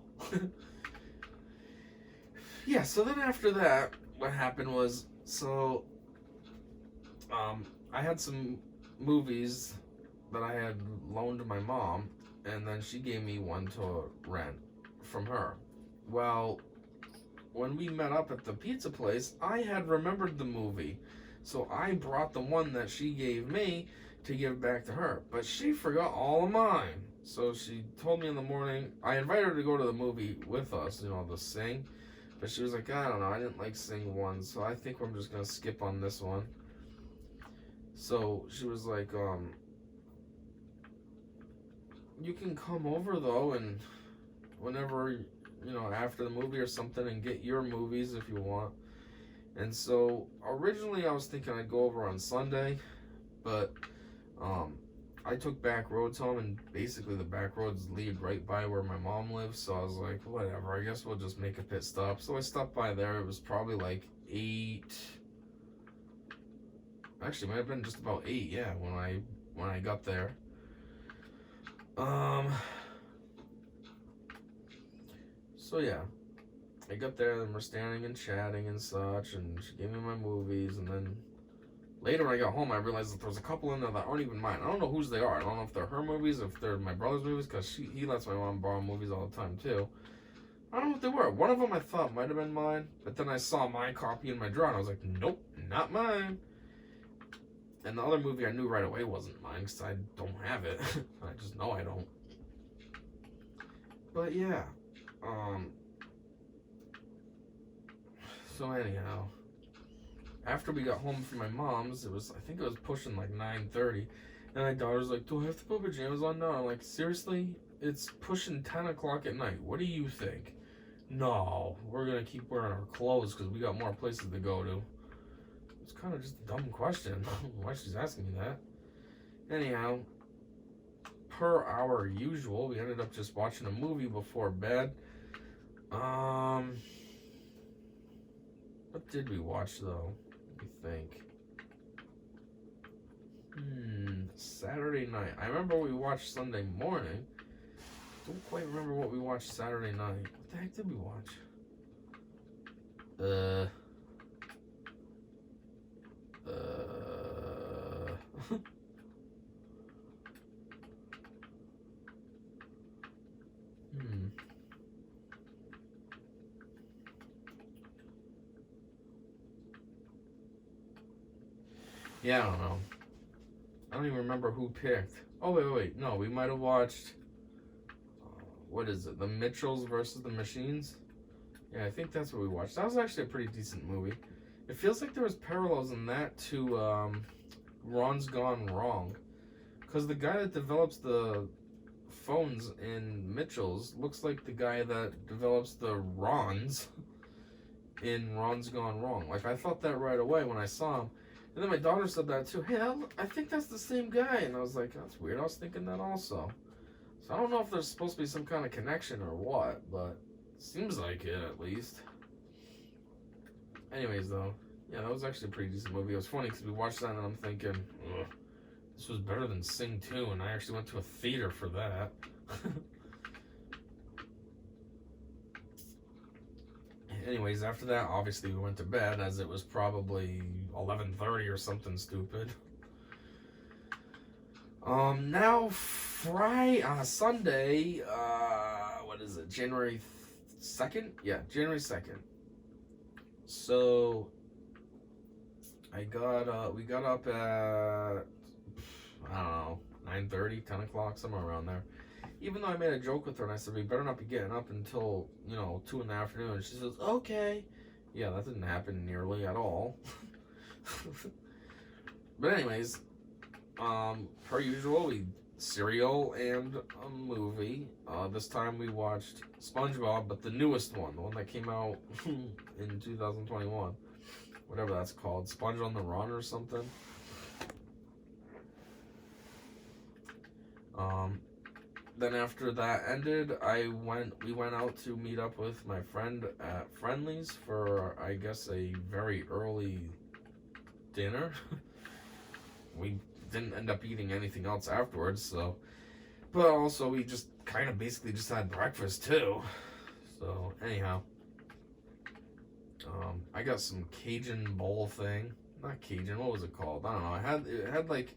Yeah, so then after that, what happened was, I had some movies that I had loaned to my mom, and then she gave me one to rent from her. Well, when we met up at the pizza place, I had remembered the movie, so I brought the one that she gave me to give back to her, but she forgot all of mine. So she told me in the morning, I invited her to go to the movie with us, the Sing, but she was like, I don't know, I didn't like Sing 1, so I think I'm just gonna skip on this one. So she was like, you can come over though, and whenever, after the movie or something, and get your movies if you want. And so originally I was thinking I'd go over on Sunday, but I took back roads home, and basically the back roads lead right by where my mom lives, so I was like, whatever, I guess we'll just make a pit stop. So I stopped by there. It was probably like 8, actually it might have been just about 8, yeah, when I got there. So yeah, I got there and we're standing and chatting and such, and she gave me my movies, and then later when I got home I realized that there was a couple in there that aren't even mine. I don't know whose they are. I don't know if they're her movies, if they're my brother's movies, because he lets my mom borrow movies all the time too. I don't know what they were. One of them I thought might have been mine, but then I saw my copy in my drawer and I was like, nope, not mine. And the other movie I knew right away wasn't mine because I don't have it. I just know I don't. But yeah. So anyhow, after we got home from my mom's, I think it was pushing like 9:30, and my daughter's like, do I have to put pajamas on now? I'm like, seriously? It's pushing 10 o'clock at night. What do you think? No, we're gonna keep wearing our clothes because we got more places to go to. It's kind of just a dumb question. I don't know why she's asking me that. Anyhow, per our usual, we ended up just watching a movie before bed. What did we watch though? Let me think. Saturday night. I remember we watched Sunday morning. Don't quite remember what we watched Saturday night. What the heck did we watch? Yeah, I don't know. I don't even remember who picked. Oh, wait. No, we might have watched... what is it? The Mitchells versus the Machines? Yeah, I think that's what we watched. That was actually a pretty decent movie. It feels like there was parallels in that to Ron's Gone Wrong. Because the guy that develops the phones in Mitchell's looks like the guy that develops the Rons in Ron's Gone Wrong. Like, I thought that right away when I saw him. And then my daughter said that too. Hey, I think that's the same guy. And I was like, that's weird. I was thinking that also. So I don't know if there's supposed to be some kind of connection or what, but it seems like it at least. Anyways, though, yeah, that was actually a pretty decent movie. It was funny because we watched that and I'm thinking, ugh, this was better than Sing 2, and I actually went to a theater for that. Anyways, after that, obviously we went to bed as it was probably 11:30 or something stupid. Now Sunday, what is it, January 2nd? Yeah, January 2nd. So, we got up at, I don't know, 9:30, 10 o'clock, somewhere around there. Even though I made a joke with her and I said, we better not be getting up until, 2 in the afternoon. And she says, okay. Yeah, that didn't happen nearly at all. But anyways, per usual, cereal and a movie. This time we watched SpongeBob, but the newest one, the one that came out in 2021. Whatever that's called. Sponge on the Run or something. Then after that ended, we went out to meet up with my friend at Friendly's for, I guess, a very early dinner. We didn't end up eating anything else afterwards, so. But also, we just kind of basically just had breakfast too. So, anyhow. I got some Cajun bowl thing. Not Cajun, what was it called? I don't know. It had like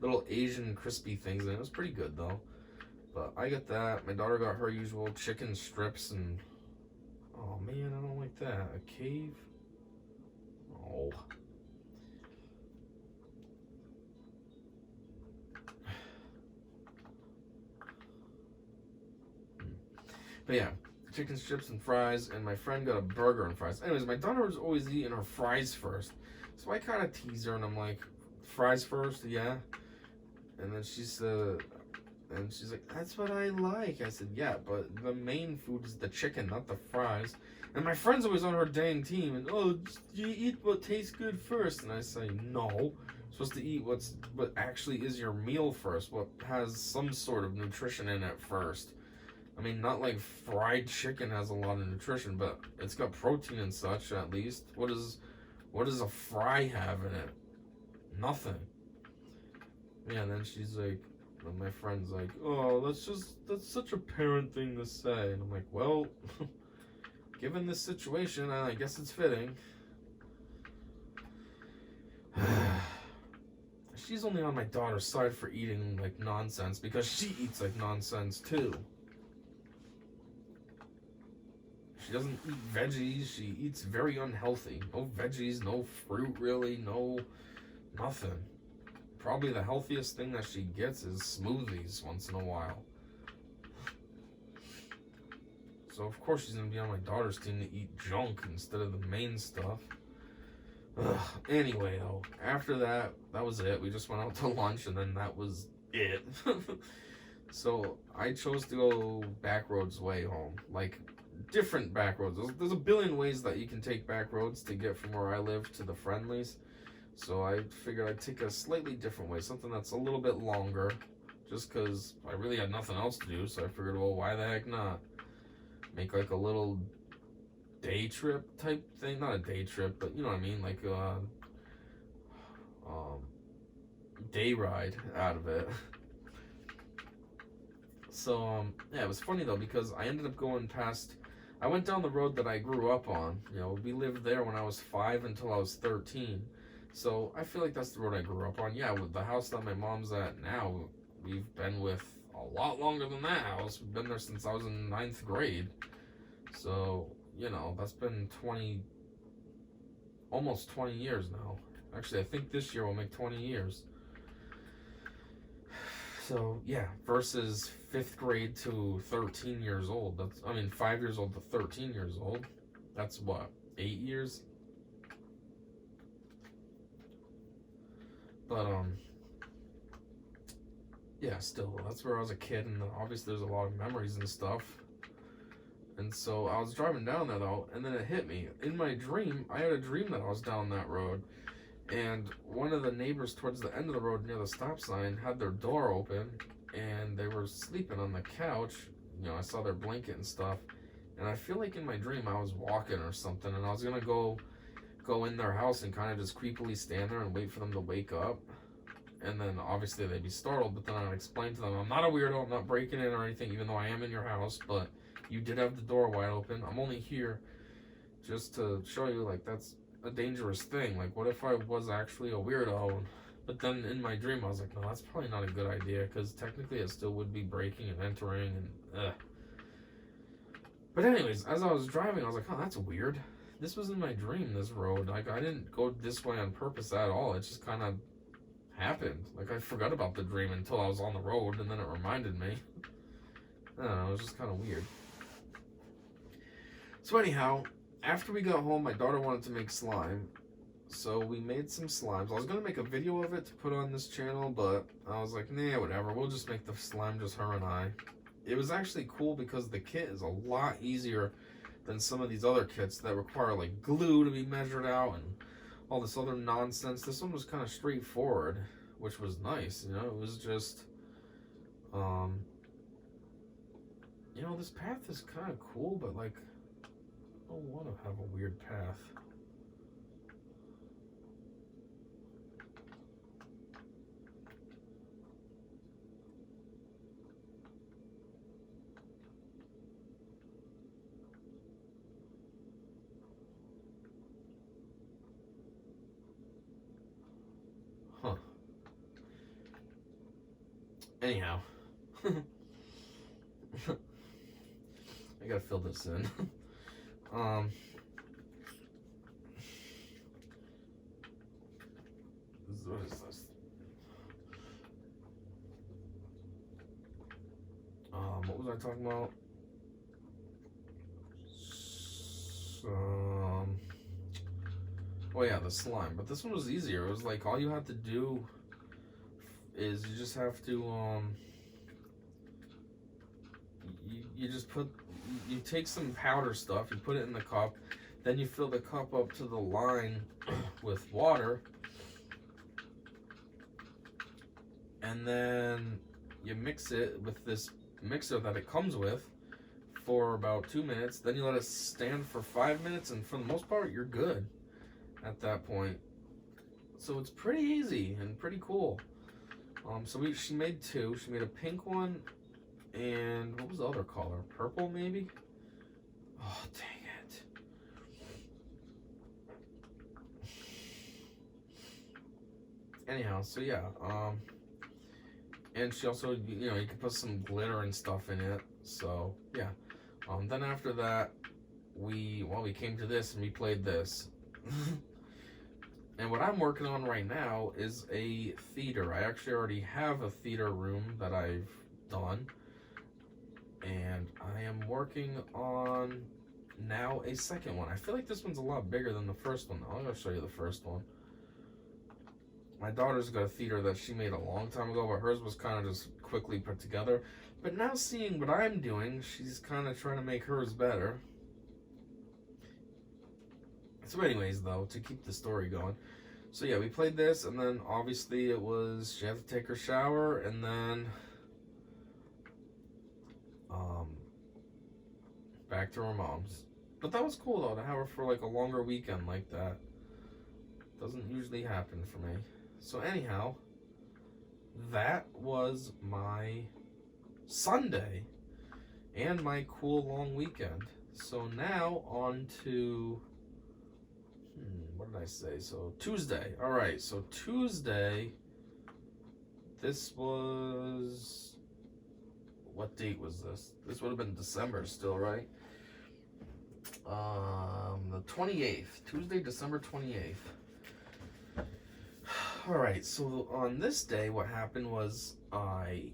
little Asian crispy things in it. It was pretty good though. But I got that. My daughter got her usual chicken strips and... Oh man, I don't like that. A cave? Oh. But yeah, chicken strips and fries, and my friend got a burger and fries. Anyways, my daughter was always eating her fries first. So I kind of tease her and I'm like, fries first? Yeah. And then she's like, that's what I like. I said, yeah, but the main food is the chicken, not the fries. And my friend's always on her dang team, and you eat what tastes good first. And I say, no, you're supposed to eat what actually is your meal first, what has some sort of nutrition in it first. I mean, not like fried chicken has a lot of nutrition, but it's got protein and such at least. What does a fry have in it? Nothing. Yeah, and then she's like, and my friend's like, oh, that's such a parent thing to say. And I'm like, well, given this situation, I guess it's fitting. She's only on my daughter's side for eating like nonsense because she eats like nonsense too. She doesn't eat veggies. She eats very unhealthy. No veggies, no fruit really, no nothing. Probably the healthiest thing that she gets is smoothies once in a while. So of course she's gonna be on my daughter's team to eat junk instead of the main stuff. Ugh. Anyway though, after that was it. We just went out to lunch and then that was it. So I chose to go back roads way home. Like different back roads. There's a billion ways that you can take back roads to get from where I live to the Friendlies. So I figured I'd take a slightly different way, something that's a little bit longer, just because I really had nothing else to do, so I figured, well, why the heck not? Make like a little day trip type thing, not a day trip, but you know what I mean, like a day ride out of it. So, yeah, it was funny though, because I ended up going past, I went down the road that I grew up on. You know, we lived there when I was 5 until I was 13. So I feel like that's the road I grew up on. Yeah, with the house that my mom's at now, we've been with a lot longer than that house. We've been there since I was in 9th grade. So, you know, that's been almost 20 years now. Actually, I think this year will make 20 years. So, yeah, versus 5th grade to 13 years old. 5 years old to 13 years old. That's what, 8 years? But, yeah, still, that's where I was a kid, and obviously there's a lot of memories and stuff. And so I was driving down there, though, and then it hit me. In my dream, I had a dream that I was down that road, and one of the neighbors towards the end of the road near the stop sign had their door open, and they were sleeping on the couch. You know, I saw their blanket and stuff, and I feel like in my dream I was walking or something, and I was gonna go in their house and kind of just creepily stand there and wait for them to wake up. And then obviously they'd be startled, but then I would explain to them, I'm not a weirdo, I'm not breaking in or anything, even though I am in your house, but you did have the door wide open. I'm only here just to show you, like, that's a dangerous thing. Like, what if I was actually a weirdo? But then in my dream I was like, no, that's probably not a good idea, because technically it still would be breaking and entering and But anyways, as I was driving, I was like, oh, that's weird. This was in my dream, this road. Like, I didn't go this way on purpose at all. It just kind of happened. Like, I forgot about the dream until I was on the road, and then it reminded me. I don't know, it was just kind of weird. So anyhow, after we got home, my daughter wanted to make slime. So we made some slimes. I was going to make a video of it to put on this channel, but I was like, nah, whatever. We'll just make the slime just her and I. It was actually cool because the kit is a lot easier than some of these other kits that require like glue to be measured out and all this other nonsense. This one was kind of straightforward, which was nice. You know, it was just Um, this path is kind of cool, but like, I don't want to have a weird path. Huh. Anyhow. I gotta fill this in. What is this? What was I talking about? Oh yeah, the slime. But this one was easier. It was like all you have to do is you just have to you just you take some powder stuff, you put it in the cup, then you fill the cup up to the line with water, and then you mix it with this mixer that it comes with for about 2 minutes. Then you let it stand for 5 minutes, and for the most part you're good at that point. So it's pretty easy and pretty cool. She made two. She made a pink one, and what was the other color? Purple, maybe? Oh, dang it. Anyhow, so yeah. And she also, you can put some glitter and stuff in it. So, yeah. Then after that, we came to this and we played this. And what I'm working on right now is a theater. I actually already have a theater room that I've done. And I am working on now a second one. I feel like this one's a lot bigger than the first one. I'm going to show you the first one. My daughter's got a theater that she made a long time ago, but hers was kind of just quickly put together. But now seeing what I'm doing, she's kind of trying to make hers better. So anyways, though, to keep the story going. So yeah, we played this, and then obviously it was, she had to take her shower, and then back to her mom's. But that was cool, though, to have her for like a longer weekend like that. Doesn't usually happen for me. So anyhow, that was my Sunday and my cool long weekend. So now on to, what did I say? So Tuesday. All right, so Tuesday, this was, what date was this? This would have been December still, right? The 28th, Tuesday, December 28th. All right, so on this day, what happened was I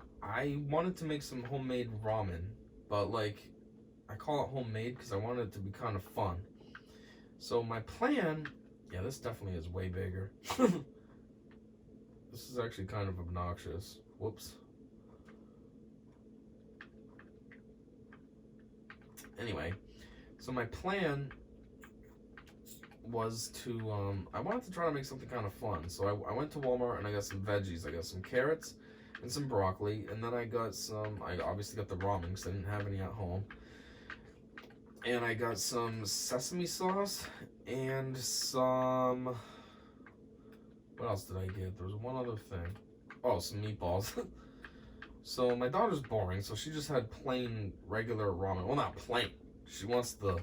wanted to make some homemade ramen, but like, I call it homemade because I wanted it to be kind of fun. So my plan, yeah, this definitely is way bigger. This is actually kind of obnoxious. Whoops. Anyway, so my plan was to, I wanted to try to make something kind of fun. So I went to Walmart and I got some veggies. I got some carrots and some broccoli. And then I obviously got the ramen because I didn't have any at home. And I got some sesame sauce and some, what else did I get? There was one other thing. Oh, some meatballs. So my daughter's boring, so she just had plain, regular ramen. Well, not plain. She wants the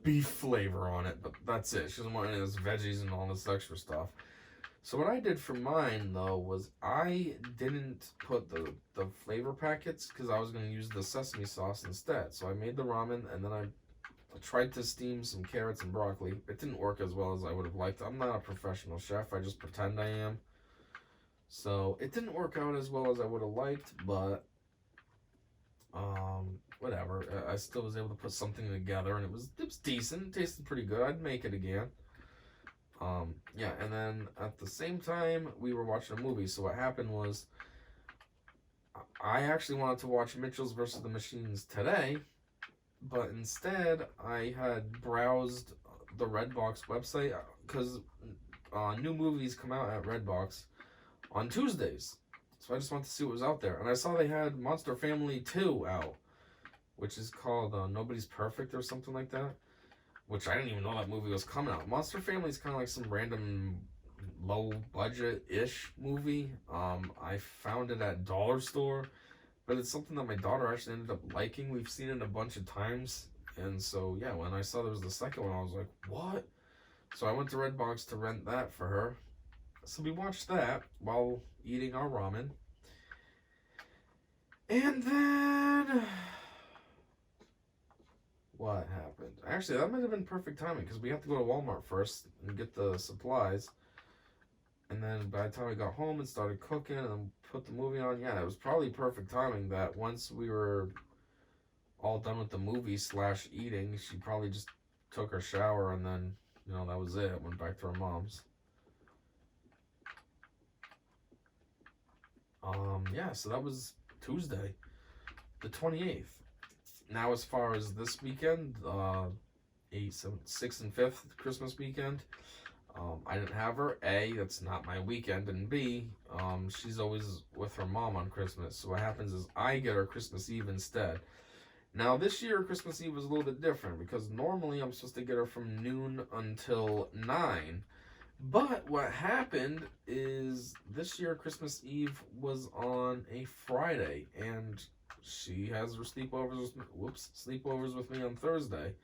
beef flavor on it, but that's it. She doesn't want any of this veggies and all this extra stuff. So what I did for mine, though, was I didn't put the flavor packets because I was going to use the sesame sauce instead. So I made the ramen, and then I tried to steam some carrots and broccoli. It didn't work as well as I would have liked. I'm not a professional chef. I just pretend I am. So it didn't work out as well as I would have liked, but whatever. I still was able to put something together, and it was decent. It tasted pretty good. I'd make it again. Yeah, and then at the same time, we were watching a movie. So what happened was, I actually wanted to watch Mitchell's vs. the Machines today, but instead I had browsed the Redbox website because new movies come out at Redbox on Tuesdays. So I just wanted to see what was out there. And I saw they had Monster Family 2 out, which is called Nobody's Perfect or something like that. Which I didn't even know that movie was coming out. Monster Family is kind of like some random low budget-ish movie. I found it at Dollar Store, but it's something that my daughter actually ended up liking. We've seen it a bunch of times. And so, yeah, when I saw there was the second one, I was like, what? So I went to Redbox to rent that for her. So we watched that while eating our ramen. And then what happened? Actually, that might have been perfect timing because we have to go to Walmart first and get the supplies. And then by the time I got home and started cooking and then put the movie on, yeah, it was probably perfect timing that once we were all done with the movie / eating, she probably just took her shower and then, you know, that was it. Went back to her mom's. Yeah, so that was Tuesday, the 28th. Now, as far as this weekend, 6th and 5th Christmas weekend, I didn't have her. A, that's not my weekend, and B, she's always with her mom on Christmas. So what happens is I get her Christmas Eve instead. Now, this year, Christmas Eve was a little bit different because normally I'm supposed to get her from noon until 9. But what happened is this year, Christmas Eve was on a Friday, and she has her sleepovers with me on Thursday.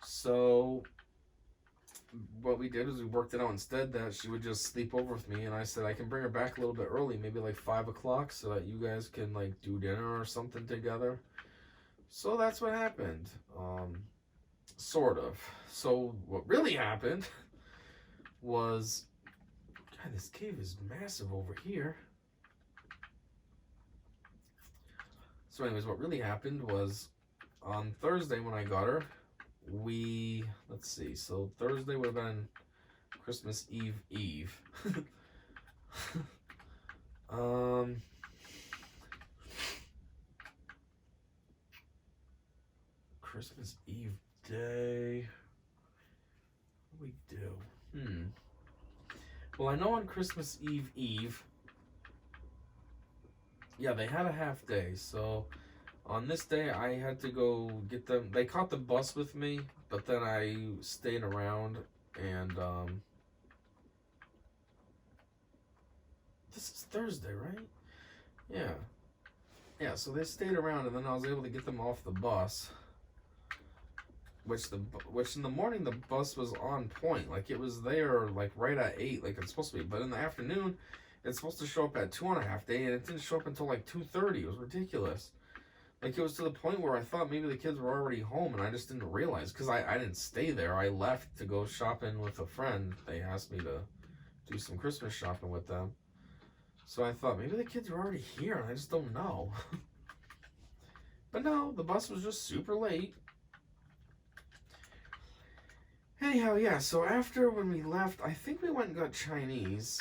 So what we did is we worked it out instead that she would just sleep over with me, and I said I can bring her back a little bit early, maybe like 5 o'clock, so that you guys can like do dinner or something together. So that's what happened. Sort of. So what really happened was, God, this cave is massive over here. So anyways, what really happened was on Thursday when I got her, let's see, so Thursday would have been Christmas Eve. Christmas Eve day. What do we do? Well, I know on Christmas Eve, yeah, they had a half day. So on this day, I had to go get them. They caught the bus with me, but then I stayed around and this is Thursday, right? Yeah. Yeah, so they stayed around, and then I was able to get them off the bus. Which in the morning the bus was on point, like it was there like right at 8, like it's supposed to be. But in the afternoon, it's supposed to show up at 2.5 day, and it didn't show up until like 2:30. It was ridiculous. Like it was to the point where I thought maybe the kids were already home, and I just didn't realize because I didn't stay there. I left to go shopping with a friend. They asked me to do some Christmas shopping with them, so I thought maybe the kids were already here, and I just don't know. But no, the bus was just super late. Anyhow, yeah, so after when we left, I think we went and got Chinese.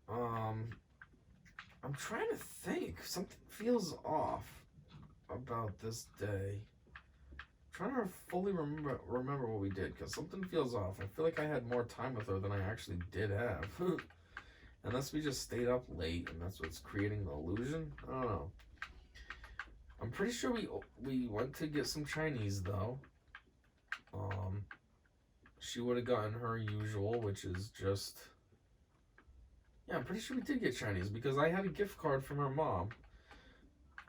I'm trying to think. Something feels off about this day. I'm trying to fully remember what we did, because something feels off. I feel like I had more time with her than I actually did have. Unless we just stayed up late, and that's what's creating the illusion. I don't know. I'm pretty sure we went to get some Chinese, though. She would have gotten her usual, which is just, yeah, I'm pretty sure we did get Chinese because I had a gift card from her mom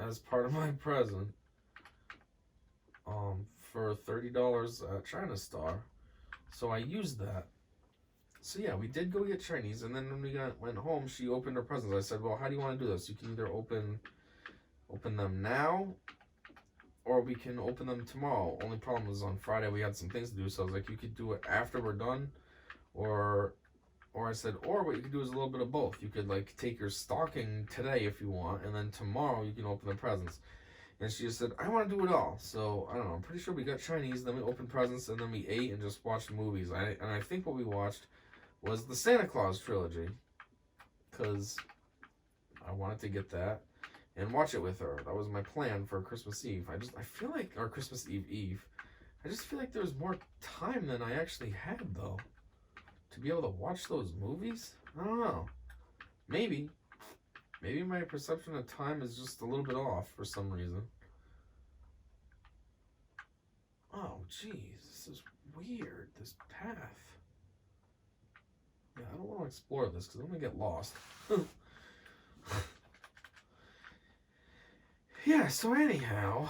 as part of my present for $30 at China Star, so I used that. So yeah, we did go get Chinese, and then when we went home, she opened her presents. I said, well, how do you want to do this? You can either open them now, or we can open them tomorrow. Only problem was on Friday we had some things to do, so I was like, you could do it after we're done, or I said, or what you could do is a little bit of both. You could like take your stocking today if you want, and then tomorrow you can open the presents. And she just said, I want to do it all. So I don't know. I'm pretty sure we got Chinese, then we opened presents, and then we ate and just watched movies. And I think what we watched was the Santa Claus trilogy, because I wanted to get that and watch it with her. That was my plan for Christmas Eve. I feel like, or Christmas Eve, I just feel like there was more time than I actually had, though, to be able to watch those movies. I don't know. Maybe. Maybe my perception of time is just a little bit off for some reason. Oh, geez. This is weird, this path. Yeah, I don't want to explore this because I'm going to get lost. Yeah, so anyhow...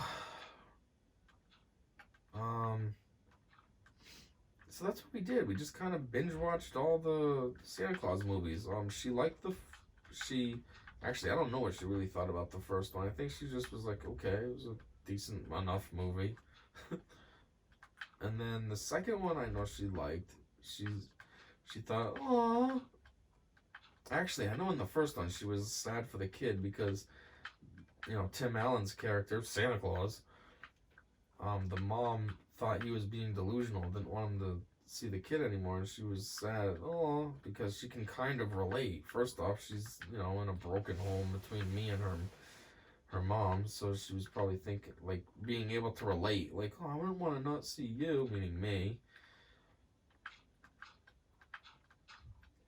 So that's what we did. We just kind of binge watched all the Santa Claus movies. She liked actually, I don't know what she really thought about the first one. I think she just was like, okay, it was a decent enough movie. And then the second one, I know she liked. She thought, oh. Actually, I know in the first one she was sad for the kid because, you know, Tim Allen's character, Santa Claus, the mom thought he was being delusional, didn't want him to see the kid anymore, and she was sad, oh, because she can kind of relate. First off, she's, you know, in a broken home between me and her mom, so she was probably thinking, like, being able to relate, like, oh, I wouldn't want to not see you, meaning me.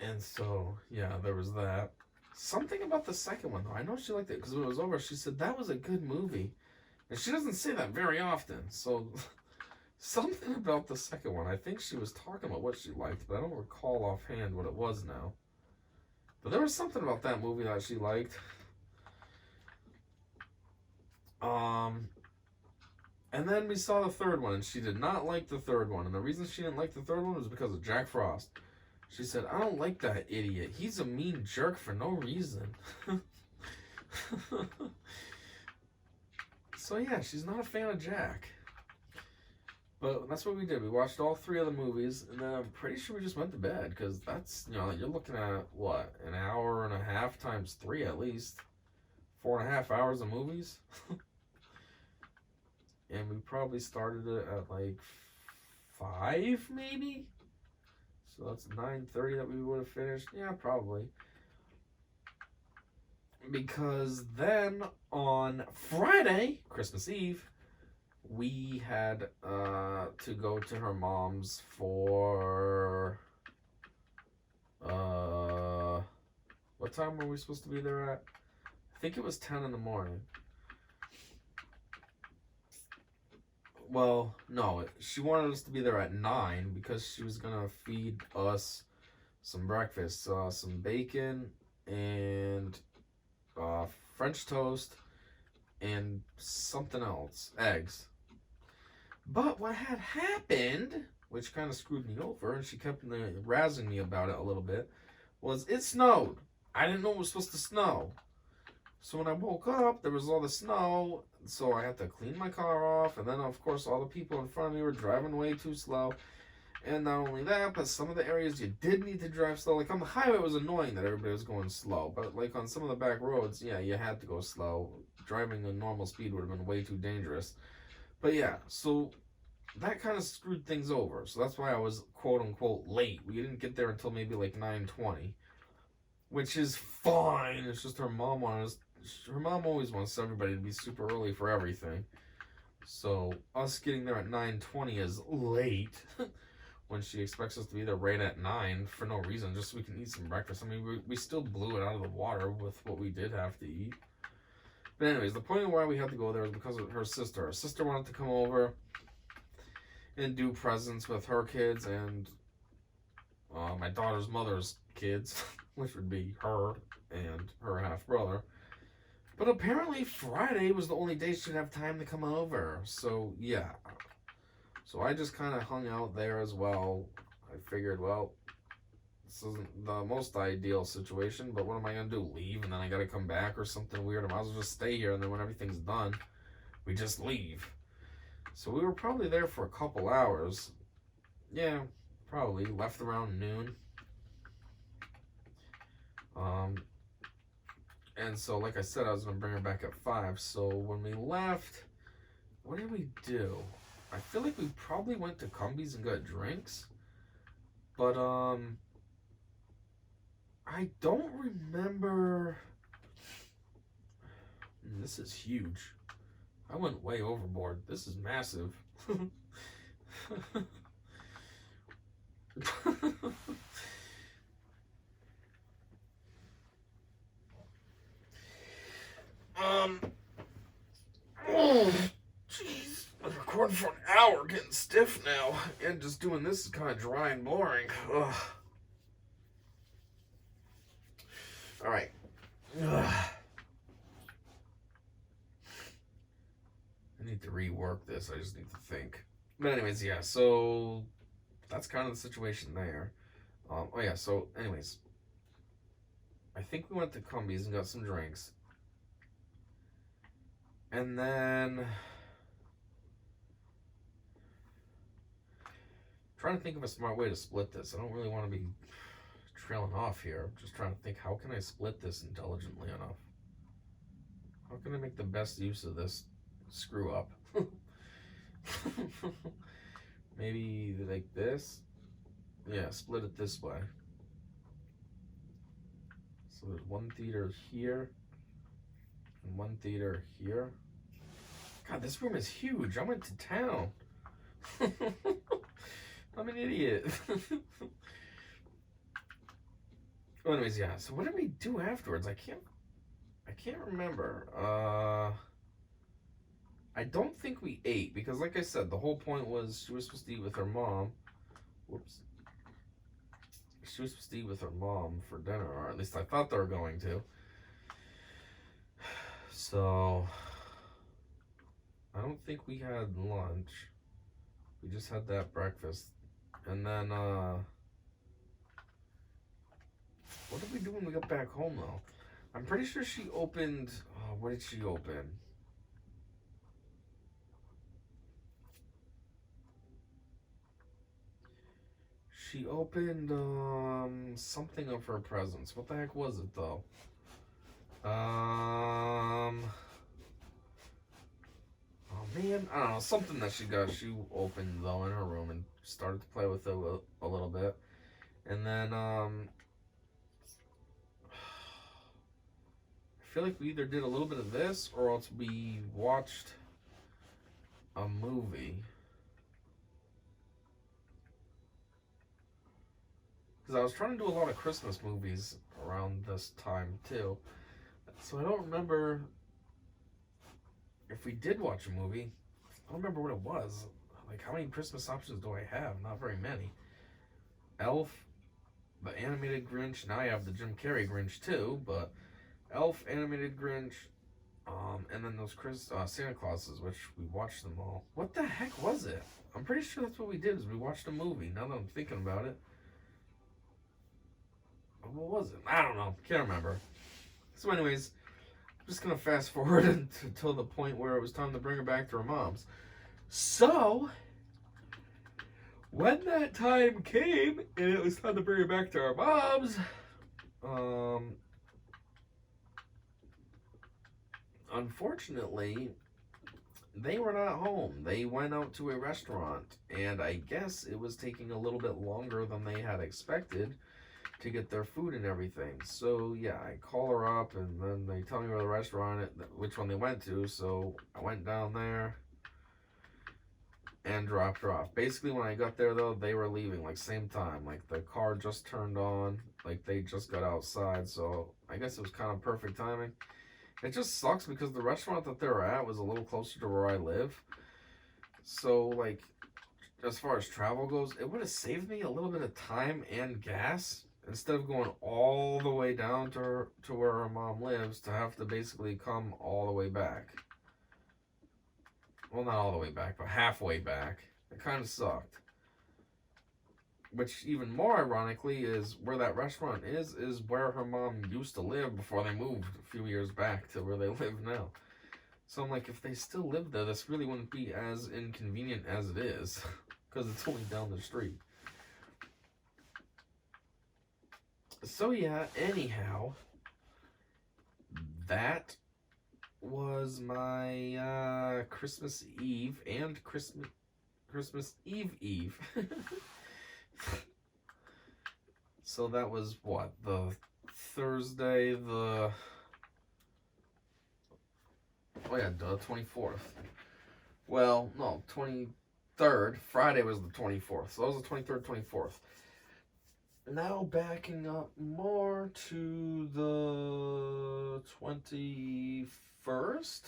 And so, yeah, there was that. Something about the second one, though. I know she liked it, because when it was over, she said, that was a good movie. And she doesn't say that very often, so something about the second one. I think she was talking about what she liked, but I don't recall offhand what it was now. But there was something about that movie that she liked. And then we saw the third one, and she did not like the third one. And the reason she didn't like the third one was because of Jack Frost. She said, I don't like that idiot. He's a mean jerk for no reason. So yeah, she's not a fan of Jack. But that's what we did. We watched all three of the movies, and then I'm pretty sure we just went to bed, because that's, you know, you're looking at, what, an hour and a half times 3 at least. 4.5 hours of movies. And we probably started it at like 5, maybe? So that's 9:30 that we would have finished. Yeah, probably. Because then on Friday, Christmas Eve, we had to go to her mom's for what time were we supposed to be there at? I think it was 10 in the morning. Well, no, she wanted us to be there at 9 because she was gonna feed us some breakfast, some bacon and French toast and something else, eggs. But what had happened, which kind of screwed me over, and she kept razzing me about it a little bit, was it snowed. I didn't know it was supposed to snow. So when I woke up, there was all the snow, so I had to clean my car off, and then, of course, all the people in front of me were driving way too slow. And not only that, but some of the areas you did need to drive slow. Like on the highway, it was annoying that everybody was going slow, but like on some of the back roads, yeah, you had to go slow. Driving a normal speed would have been way too dangerous. But yeah, so that kind of screwed things over. So that's why I was quote-unquote late. We didn't get there until maybe like 9:20, which is fine. It's just her mom always wants everybody to be super early for everything. So us getting there at 9:20 is late when she expects us to be there right at 9 for no reason, just so we can eat some breakfast. I mean, we still blew it out of the water with what we did have to eat. But anyways, the point of why we had to go there was because of her sister. Her sister wanted to come over and do presents with her kids and my daughter's mother's kids, which would be her and her half-brother. But apparently Friday was the only day she'd have time to come over. So, yeah. So I just kind of hung out there as well. I figured, well, this isn't the most ideal situation, but what am I going to do? Leave and then I got to come back or something weird? I might as well just stay here, and then when everything's done, we just leave. So we were probably there for a couple hours. Yeah, probably. Left around noon. And so, like I said, I was going to bring her back at 5. So when we left, what did we do? I feel like we probably went to Cumbies and got drinks. But, I don't remember. This is huge. I went way overboard. This is massive. are getting stiff now, and just doing this is kind of dry and boring. Ugh. All right. Ugh. I need to rework this. I just need to think. But anyways, yeah. So that's kind of the situation there. Oh yeah. So anyways, I think we went to Cumbies and got some drinks, and then trying to think of a smart way to split this. I don't really want to be trailing off here. I'm just trying to think, how can I split this intelligently enough? How can I make the best use of this screw up? Maybe like this. Yeah, split it this way. So there's one theater here and one theater here. God, this room is huge. I went to town. I'm an idiot. Well, anyways, yeah. So what did we do afterwards? I can't remember. I don't think we ate because, like I said, the whole point was she was supposed to eat with her mom. Whoops. She was supposed to eat with her mom for dinner, or at least I thought they were going to. So I don't think we had lunch. We just had that breakfast. And then what did we do when we got back home though? I'm pretty sure she opened, what did she open? She opened something of her presents. What the heck was it though? Oh man, I don't know, something that she opened though in her room and started to play with it a little bit. And then I feel like we either did a little bit of this or else we watched a movie. Because I was trying to do a lot of Christmas movies around this time too. So I don't remember if we did watch a movie. I don't remember what it was. Like, how many Christmas options do I have? Not very many. Elf, the animated Grinch. Now I have the Jim Carrey Grinch too, but Elf, animated Grinch, and then those Santa Clauses, which we watched them all. What the heck was it? I'm pretty sure that's what we did, is we watched a movie, now that I'm thinking about it. What was it? I don't know. Can't remember. So anyways, I'm just going to fast forward until the point where it was time to bring her back to her mom's. So, when that time came and it was time to bring her back to her mom's, unfortunately, they were not home. They went out to a restaurant, and I guess it was taking a little bit longer than they had expected to get their food and everything. So yeah, I call her up and then they tell me where the restaurant, which one they went to. So I went down there and dropped her off. Basically, when I got there though, they were leaving like same time. Like the car just turned on, like they just got outside. So I guess it was kind of perfect timing. It just sucks because the restaurant that they were at was a little closer to where I live. So like, as far as travel goes, it would have saved me a little bit of time and gas instead of going all the way down to where her mom lives to have to basically come all the way back. Well, not all the way back, but halfway back. It kind of sucked. Which, even more ironically, is where that restaurant is where her mom used to live before they moved a few years back to where they live now. So I'm like, if they still lived there, this really wouldn't be as inconvenient as it is, because it's only down the street. So yeah, anyhow, that was my Christmas Eve and Christmas Eve. So that was what, the Thursday, the 24th. Well, no, 23rd. Friday was the 24th. So that was the 23rd, 24th. Now backing up more to the 21st.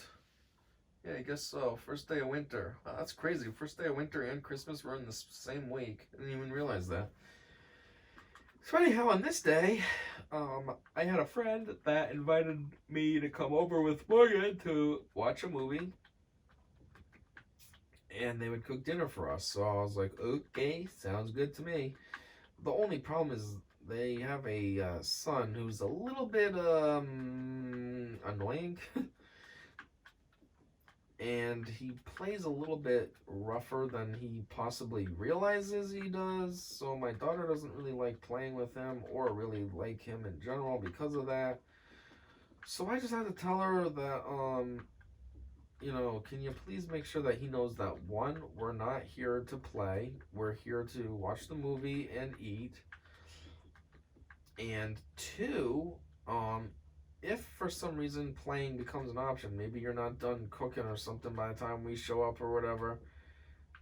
Yeah, I guess so. First day of winter. Wow, that's crazy. First day of winter and Christmas were in the same week. I didn't even realize that. So anyhow, on this day, I had a friend that invited me to come over with Morgan to watch a movie, and they would cook dinner for us. So I was like, okay, sounds good to me. The only problem is they have a son who's a little bit annoying. And he plays a little bit rougher than he possibly realizes he does. So my daughter doesn't really like playing with him or really like him in general because of that. So I just had to tell her that, can you please make sure that he knows that one, we're not here to play. We're here to watch the movie and eat. And two, if for some reason playing becomes an option, maybe you're not done cooking or something by the time we show up or whatever,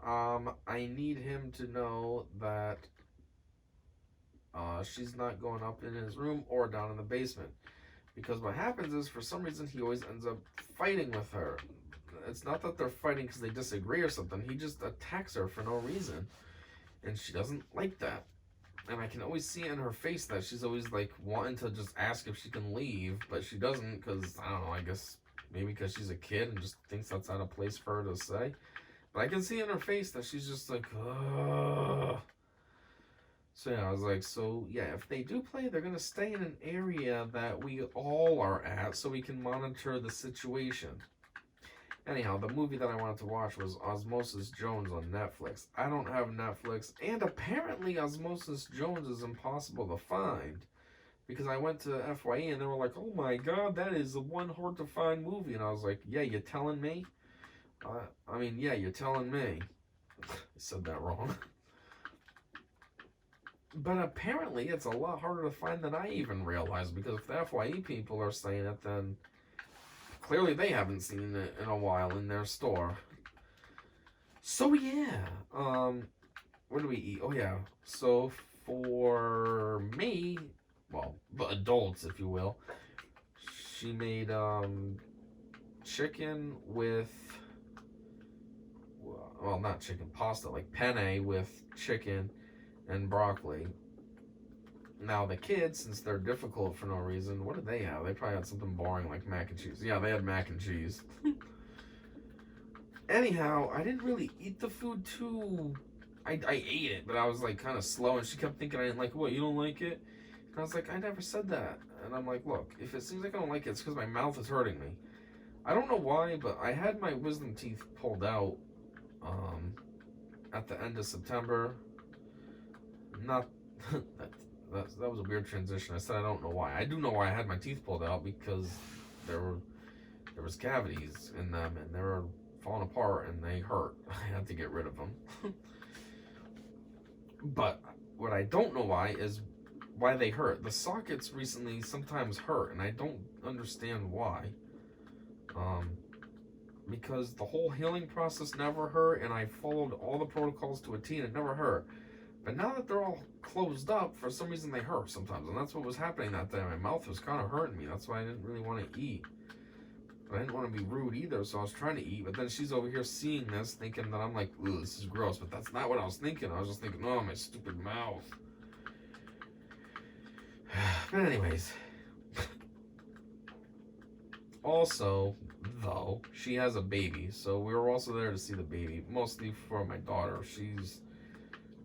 I need him to know that she's not going up in his room or down in the basement. Because what happens is, for some reason, he always ends up fighting with her. It's not that they're fighting because they disagree or something. He just attacks her for no reason. And she doesn't like that. And I can always see in her face that she's always like wanting to just ask if she can leave, but she doesn't because, I don't know, I guess maybe because she's a kid and just thinks that's out of place for her to say. But I can see in her face that she's just like, ugh. So yeah, I was like, so yeah, if they do play, they're going to stay in an area that we all are at so we can monitor the situation. Anyhow, the movie that I wanted to watch was Osmosis Jones on Netflix. I don't have Netflix, and apparently Osmosis Jones is impossible to find. Because I went to FYE and they were like, oh my god, that is the one hard to find movie. And I was like, yeah, you're telling me? Yeah, you're telling me. I said that wrong. But apparently it's a lot harder to find than I even realized. Because if the FYE people are saying it, then clearly they haven't seen it in a while in their store. So yeah, what do we eat? Oh yeah, so for me, well, the adults, if you will, she made chicken with, well, not chicken, pasta, like penne with chicken and broccoli. Now, the kids, since they're difficult for no reason, what did they have? They probably had something boring like mac and cheese. Yeah, they had mac and cheese. Anyhow, I didn't really eat the food too... I ate it, but I was like kind of slow, and she kept thinking I didn't like it. What, you don't like it? And I was like, I never said that. And I'm like, look, if it seems like I don't like it, it's because my mouth is hurting me. I don't know why, but I had my wisdom teeth pulled out at the end of September. Not... That was a weird transition. I said I don't know why. I do know why I had my teeth pulled out, because there was cavities in them and they were falling apart and they hurt. I had to get rid of them. But what I don't know why is why they hurt. The sockets recently sometimes hurt and I don't understand why. Because the whole healing process never hurt and I followed all the protocols to a T and it never hurt. But now that they're all closed up, for some reason they hurt sometimes. And that's what was happening that day. My mouth was kind of hurting me. That's why I didn't really want to eat. But I didn't want to be rude either, so I was trying to eat. But then she's over here seeing this, thinking that I'm like, ooh, this is gross. But that's not what I was thinking. I was just thinking, oh, my stupid mouth. But anyways. Also, though, she has a baby. So we were also there to see the baby. Mostly for my daughter. She's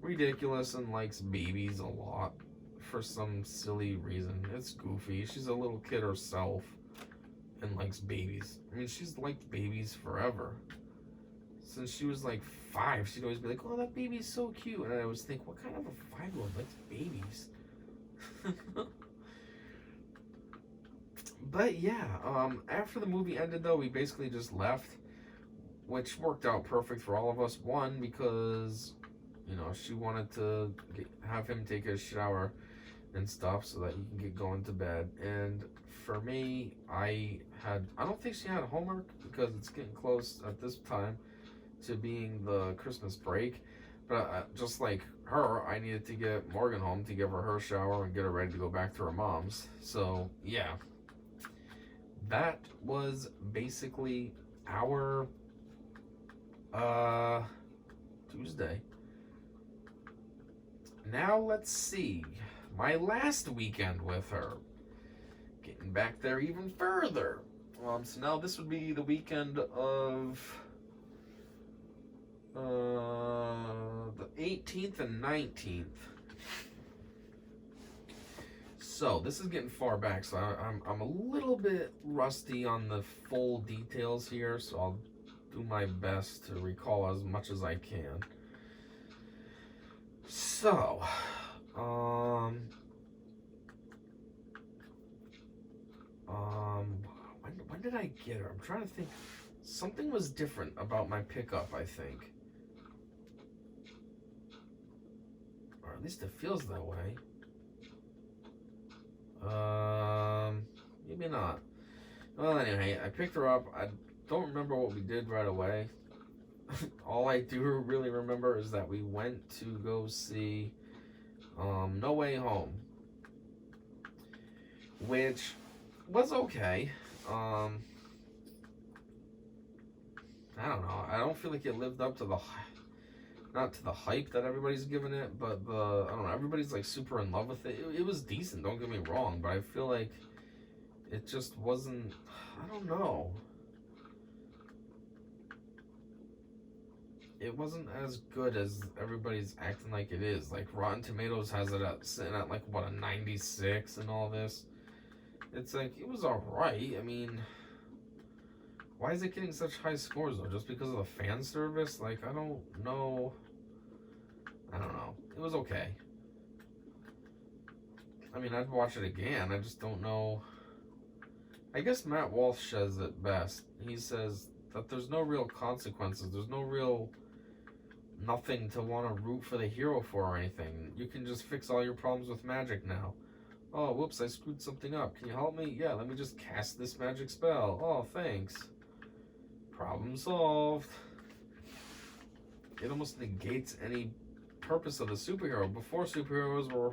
ridiculous and likes babies a lot for some silly reason. It's goofy. She's a little kid herself and likes babies. I mean, she's liked babies forever. Since she was like 5, she'd always be like, oh, that baby's so cute. And I always think, what kind of a 5-year-old likes babies? But yeah, after the movie ended though, we basically just left, which worked out perfect for all of us. One, because she wanted to have him take a shower and stuff so that he can get going to bed. And for me, I don't think she had homework because it's getting close at this time to being the Christmas break. But just like her, I needed to get Morgan home to give her shower and get her ready to go back to her mom's. So, yeah. That was basically our Tuesday. Now let's see. My last weekend with her. Getting back there even further. So now this would be the weekend of the 18th and 19th. So this is getting far back, so I'm a little bit rusty on the full details here, so I'll do my best to recall as much as I can. So, when did I get her? I'm trying to think. Something was different about my pickup, I think. Or at least it feels that way. Maybe not. Well, anyway, I picked her up. I don't remember what we did right away. All I do really remember is that we went to go see No Way Home, which was okay. I don't know. I don't feel like it lived up to the not to the hype that everybody's giving it, but I don't know, everybody's like super in love with it. It was decent, don't get me wrong, but I feel like it just wasn't, I don't know. It wasn't as good as everybody's acting like it is. Like Rotten Tomatoes has it sitting at like what, a 96 and all this. It's like, it was alright. I mean, why is it getting such high scores though? Just because of the fan service? Like, I don't know. It was okay. I mean, I'd watch it again. I just don't know. I guess Matt Walsh says it best. He says that there's no real consequences. There's no real nothing to want to root for the hero for or anything. You can just fix all your problems with magic now. Oh, whoops, I screwed something up. Can you help me? Yeah, let me just cast this magic spell. Oh, thanks. Problem solved. It almost negates any purpose of the superhero. Before, superheroes were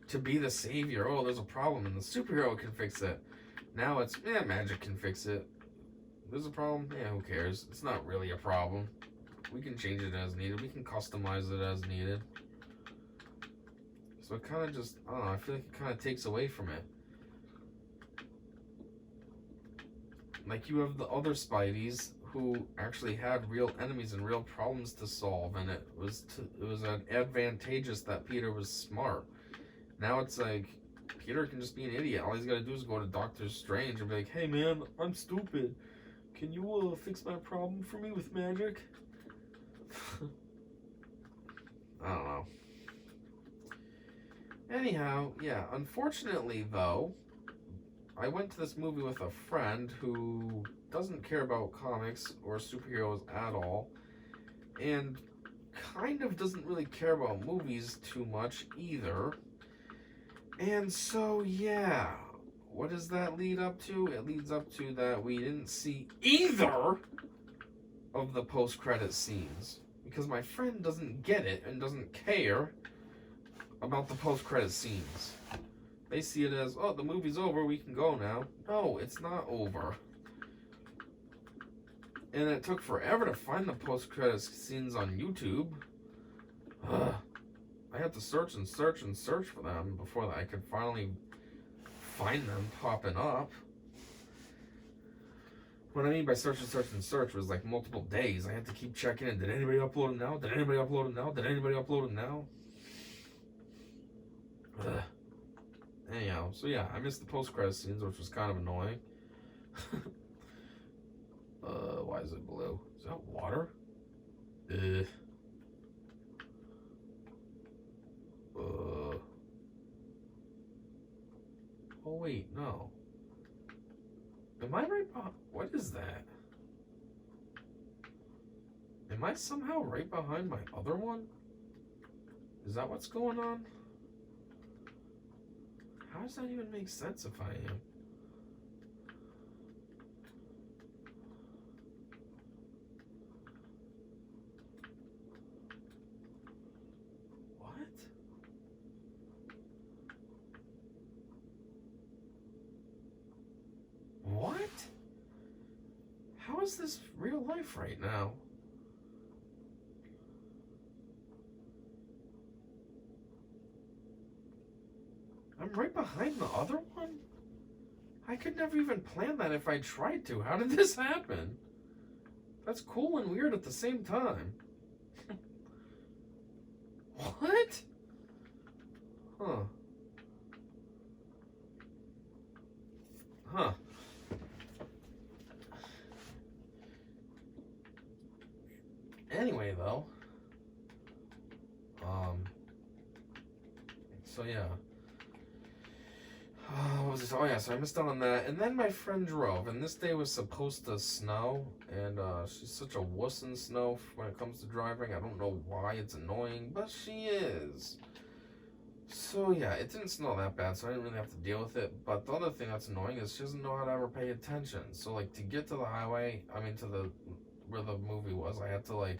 to be the savior. Oh, there's a problem and the superhero can fix it. Now it's, magic can fix it. There's a problem? Yeah, who cares? It's not really a problem. We can change it as needed. We can customize it as needed. So it kind of just, I don't know, I feel like it kind of takes away from it. Like, you have the other Spideys who actually had real enemies and real problems to solve, and it was advantageous that Peter was smart. Now it's like, Peter can just be an idiot. All he's got to do is go to Doctor Strange and be like, hey man, I'm stupid. Can you fix my problem for me with magic? I don't know. Anyhow, yeah, unfortunately though, I went to this movie with a friend who doesn't care about comics or superheroes at all, and kind of doesn't really care about movies too much either. And so, yeah, what does that lead up to? It leads up to that we didn't see either of the post-credit scenes, because my friend doesn't get it and doesn't care about the post-credit scenes. They see it as, oh, the movie's over, we can go now. No, it's not over. And it took forever to find the post-credit scenes on YouTube. Ugh. I had to search and search and search for them before I could finally find them popping up. What I mean by search and search and search was like multiple days. I had to keep checking in. Did anybody upload it now? Did anybody upload it now? Did anybody upload it now? Ugh. Anyhow, so yeah, I missed the post-credit scenes, which was kind of annoying. Why is it blue? Is that water? Ugh. Oh wait, no. Am I right behind? What is that? Am I somehow right behind my other one? Is that what's going on? How does that even make sense if I am? What? How is this real life right now? I'm right behind the other one? I could never even plan that if I tried to. How did this happen? That's cool and weird at the same time. What? Huh. Huh. Anyway, though. So yeah. What was this? Oh yeah, so I missed out on that. And then my friend drove, and this day was supposed to snow, and she's such a wuss in snow when it comes to driving. I don't know why, it's annoying, but she is. So yeah, it didn't snow that bad, so I didn't really have to deal with it. But the other thing that's annoying is she doesn't know how to ever pay attention. So like to get to the highway, I mean to the where the movie was, I had to like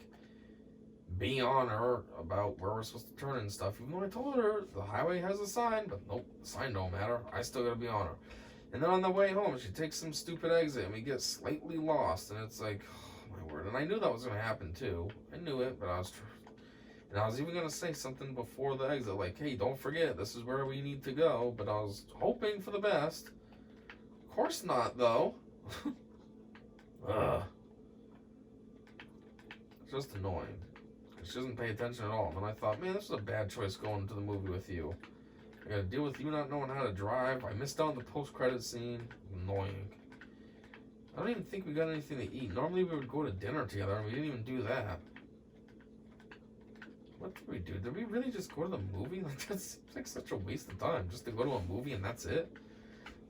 be on her about where we're supposed to turn and stuff. Even though I told her the highway has a sign, but nope, the sign don't matter. I still gotta be on her. And then on the way home, she takes some stupid exit, and we get slightly lost. And it's like, oh my word. And I knew that was gonna happen too. I knew it, but I was even gonna say something before the exit, like, "Hey, don't forget, this is where we need to go." But I was hoping for the best. Of course not, though. Ugh. It's just annoying. She doesn't pay attention at all. And I thought, man, this is a bad choice going to the movie with you. I gotta deal with you not knowing how to drive. I missed out on the post-credit scene. Annoying. I don't even think we got anything to eat. Normally we would go to dinner together, and we didn't even do that. What did we do? Did we really just go to the movie? Like, that seems like such a waste of time, just to go to a movie and that's it.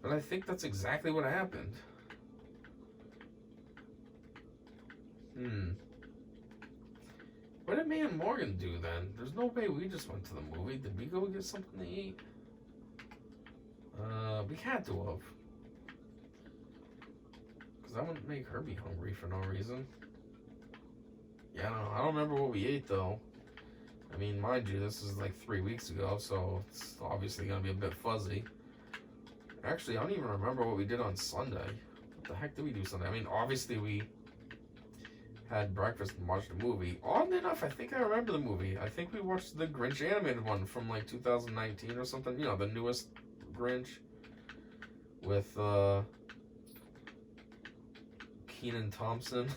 But I think that's exactly what happened. What did me and Morgan do then? There's no way we just went to the movie. Did we go get something to eat? We had to have. Because I wouldn't make her be hungry for no reason. Yeah, I don't know. I don't remember what we ate though. I mean, mind you, this is like 3 weeks ago, so it's obviously going to be a bit fuzzy. Actually, I don't even remember what we did on Sunday. What the heck did we do Sunday? I mean, obviously we had breakfast and watched a movie. Oddly enough, I think I remember the movie. I think we watched the Grinch animated one from like 2019 or something. You know, the newest Grinch with Kenan Thompson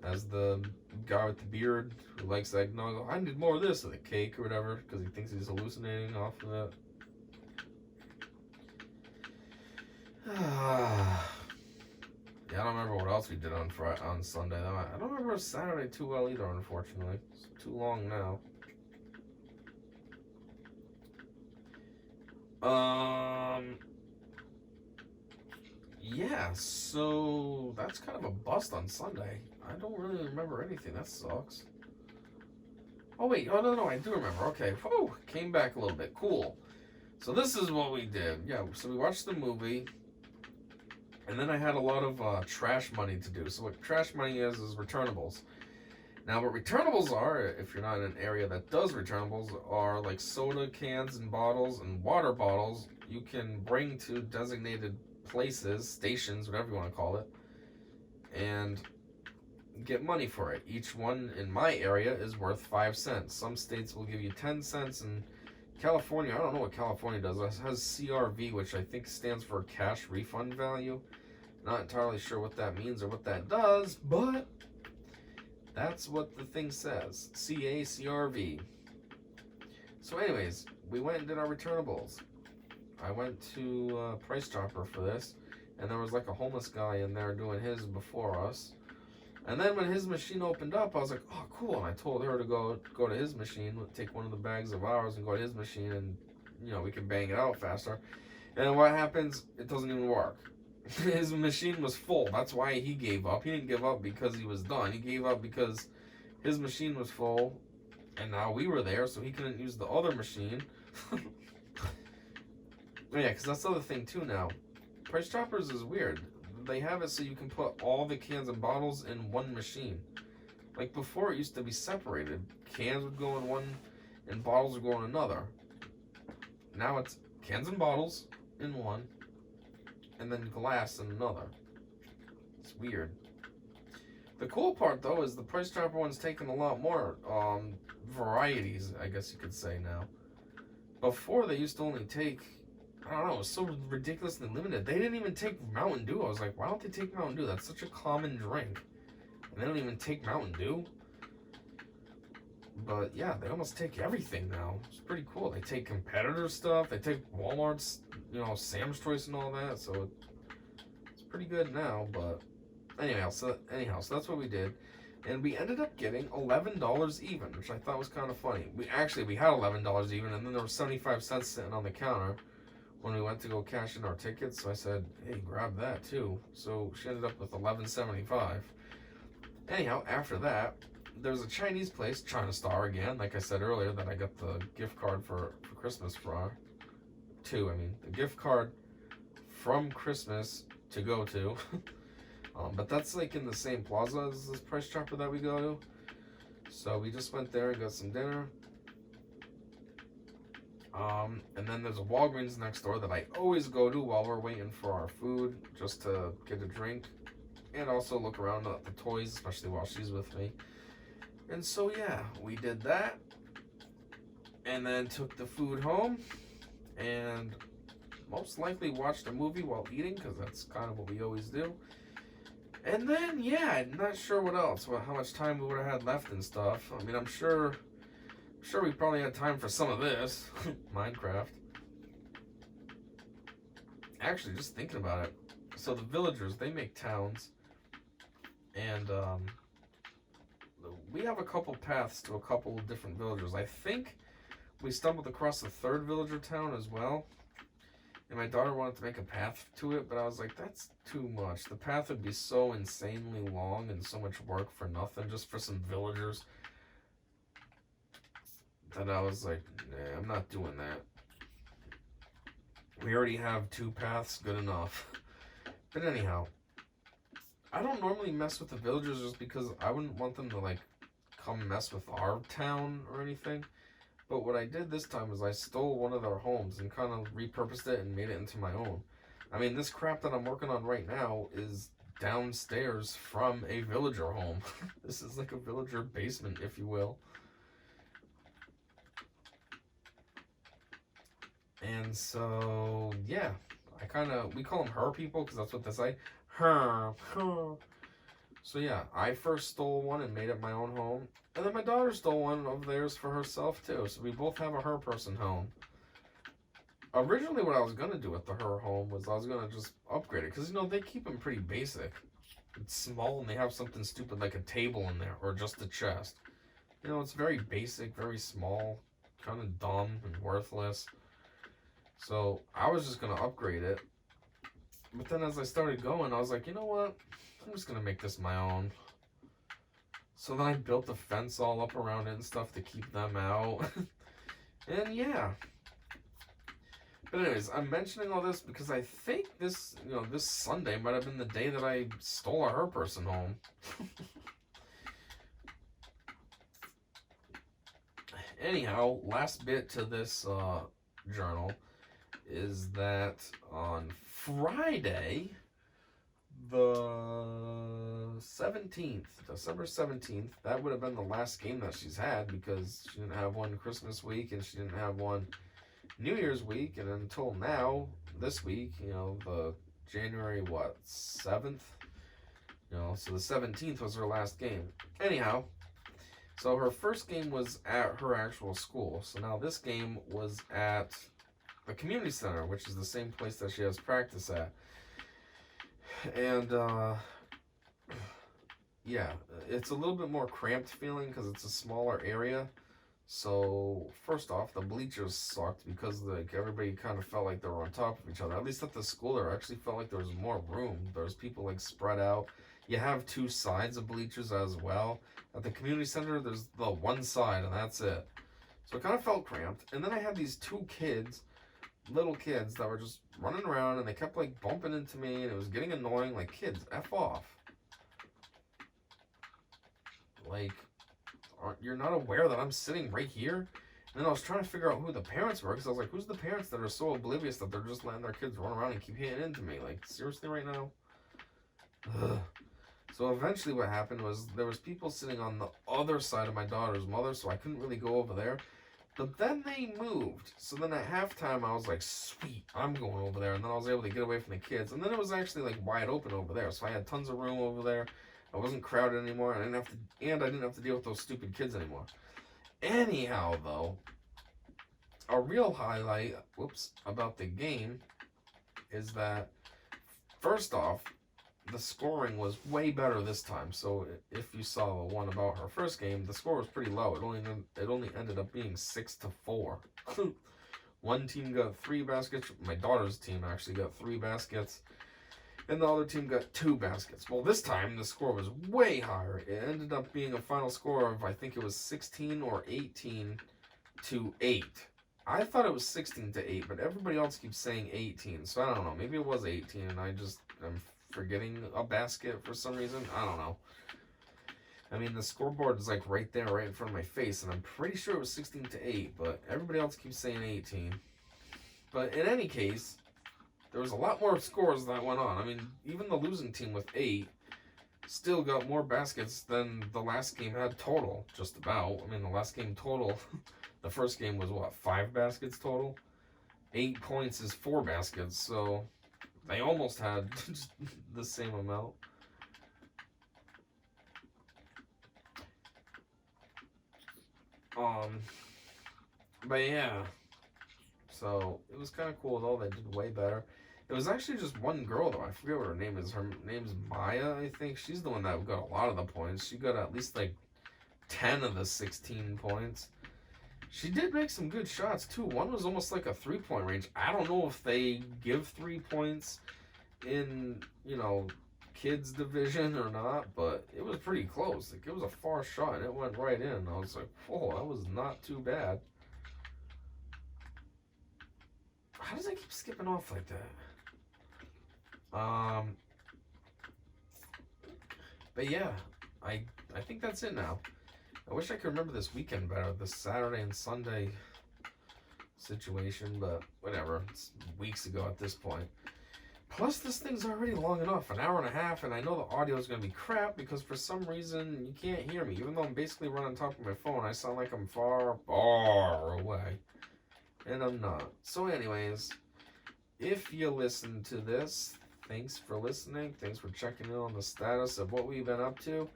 as the guy with the beard who likes eggnog. I need more of this, like cake or whatever, because he thinks he's hallucinating off of it. Yeah, I don't remember what else we did on Sunday. I don't remember Saturday too well either, unfortunately. It's too long now. Yeah, so that's kind of a bust on Sunday. I don't really remember anything. That sucks. Oh, wait. Oh, no, I do remember. Okay. Whew, came back a little bit. Cool. So this is what we did. Yeah, so we watched the movie. And then I had a lot of trash money to do. So what trash money is returnables. Now, what returnables are, if you're not in an area that does returnables, are like soda cans and bottles and water bottles you can bring to designated places, stations, whatever you want to call it, and get money for it. Each one in my area is worth 5 cents. Some states will give you 10 cents, and California, I don't know what California does. It has CRV, which I think stands for cash refund value. Not entirely sure what that means or what that does, but that's what the thing says. CACRV. So anyways, we went and did our returnables. I went to Price Chopper for this, and there was like a homeless guy in there doing his before us. And then when his machine opened up, I was like, oh, cool. And I told her to go to his machine, take one of the bags of ours and go to his machine, and, you know, we can bang it out faster. And what happens? It doesn't even work. His machine was full. That's why he gave up. He didn't give up because he was done. He gave up because his machine was full, and now we were there, so he couldn't use the other machine. Yeah, because that's the other thing, too, now. Price Choppers is weird. They have it so you can put all the cans and bottles in one machine. Like before, it used to be separated. Cans would go in one and bottles would go in another. Now it's cans and bottles in one and then glass in another. It's weird. The cool part, though, is the Price Chopper one's taking a lot more varieties, I guess you could say now. Before, they used to only take, I don't know, it was so ridiculously limited. They didn't even take Mountain Dew. I was like, why don't they take Mountain Dew? That's such a common drink. And they don't even take Mountain Dew. But yeah, they almost take everything now. It's pretty cool. They take competitor stuff. They take Walmart's, Sam's Choice and all that. So it's pretty good now. But anyhow, so that's what we did. And we ended up getting $11 even, which I thought was kind of funny. We had $11 even, and then there was 75 cents sitting on the counter when we went to go cash in our tickets. So I said, hey, grab that too. So she ended up with $11.75. Anyhow, after that, there's a Chinese place, China Star again, like I said earlier, that I got the gift card for Christmas the gift card from Christmas to go to. But that's like in the same plaza as this Price Chopper that we go to. So we just went there and got some dinner. And then there's a Walgreens next door that I always go to while we're waiting for our food, just to get a drink and also look around at the toys, especially while she's with me. And so yeah, we did that and then took the food home and most likely watched a movie while eating, because that's kind of what we always do. And then, yeah, I'm not sure what else, how much time we would have had left and stuff. I mean, I'm sure we probably had time for some of this. Minecraft. Actually, just thinking about it. So the villagers, they make towns. And, we have a couple paths to a couple of different villagers. I think we stumbled across a third villager town as well. And my daughter wanted to make a path to it, but I was like, that's too much. The path would be so insanely long and so much work for nothing, just for some villagers. That I was like, nah, I'm not doing that. We already have 2 paths, good enough. But anyhow, I don't normally mess with the villagers just because I wouldn't want them to, like, come mess with our town or anything. But what I did this time was I stole one of their homes and kind of repurposed it and made it into my own. I mean, this crap that I'm working on right now is downstairs from a villager home. This is like a villager basement, if you will. And so, yeah, we call them her people because that's what they say. Her. So yeah, I first stole one and made it my own home. And then my daughter stole one of theirs for herself too. So we both have a her person home. Originally what I was going to do with the her home was I was going to just upgrade it. Because, they keep them pretty basic. It's small and they have something stupid like a table in there. Or just a chest. It's very basic, very small. Kind of dumb and worthless. So I was just going to upgrade it. But then as I started going, I was like, you know what? I'm just going to make this my own. So then I built the fence all up around it and stuff to keep them out. And yeah. But anyways, I'm mentioning all this because I think this Sunday might have been the day that I stole a her person home. Anyhow, last bit to this journal is that on Friday, the 17th, December 17th, that would have been the last game that she's had because she didn't have one Christmas week and she didn't have one New Year's week. And until now, this week, the January, 7th? So the 17th was her last game. Anyhow, so her first game was at her actual school. So now this game was at the community center, which is the same place that she has practice at. And, yeah, it's a little bit more cramped feeling because it's a smaller area. So, first off, the bleachers sucked because, everybody kind of felt like they were on top of each other. At least at the school, there actually felt like there was more room. There's people, spread out. You have 2 sides of bleachers as well. At the community center, there's the one side, and that's it. So, it kind of felt cramped. And then I had these 2 kids, little kids, that were just running around, and they kept, bumping into me, and it was getting annoying. Kids, F off. You're not aware that I'm sitting right here? And then I was trying to figure out who the parents were, because I was like, who's the parents that are so oblivious that they're just letting their kids run around and keep hitting into me? Seriously right now? Ugh. So eventually what happened was there was people sitting on the other side of my daughter's mother, so I couldn't really go over there. But then they moved. So then at halftime, I was like, sweet, I'm going over there. And then I was able to get away from the kids. And then it was actually like wide open over there. So I had tons of room over there. I wasn't crowded anymore. And I didn't have to deal with those stupid kids anymore. Anyhow, though, a real highlight, about the game is that, first off, the scoring was way better this time. So if you saw the one about her first game, the score was pretty low. It only ended up being 6-4. One team got 3 baskets. My daughter's team actually got 3 baskets, and the other team got 2 baskets. Well, this time the score was way higher. It ended up being a final score of, I think it was 16 or 18 to 8. I thought it was 16 to 8, but everybody else keeps saying 18. So I don't know. Maybe it was 18, and I'm forgetting a basket for some reason. I don't know. I mean, the scoreboard is like right there, right in front of my face, and I'm pretty sure it was 16 to 8, but everybody else keeps saying 18. But in any case, there was a lot more scores that went on. I mean, even the losing team with 8 still got more baskets than the last game had total, just about. I mean, the last game total, the first game was what, 5 baskets total? 8 points is 4 baskets, so they almost had the same amount. But yeah. So it was kind of cool though. They did way better. It was actually just one girl though. I forget what her name is. Her name's Maya, I think. She's the one that got a lot of the points. She got at least like 10 of the 16 points. She did make some good shots too. One was almost like a 3-point range. I don't know if they give 3 points in, kids division or not, but it was pretty close. Like, it was a far shot and it went right in. I was like, whoa, that was not too bad. How does I keep skipping off like that? But yeah, I think that's it now. I wish I could remember this weekend better, this Saturday and Sunday situation, but whatever. It's weeks ago at this point. Plus, this thing's already long enough, an hour and a half, and I know the audio is going to be crap because for some reason you can't hear me. Even though I'm basically running on top of my phone, I sound like I'm far, far away. And I'm not. So anyways, if you listen to this, thanks for listening. Thanks for checking in on the status of what we've been up to.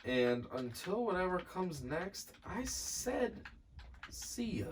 And until whatever comes next, I said, see ya.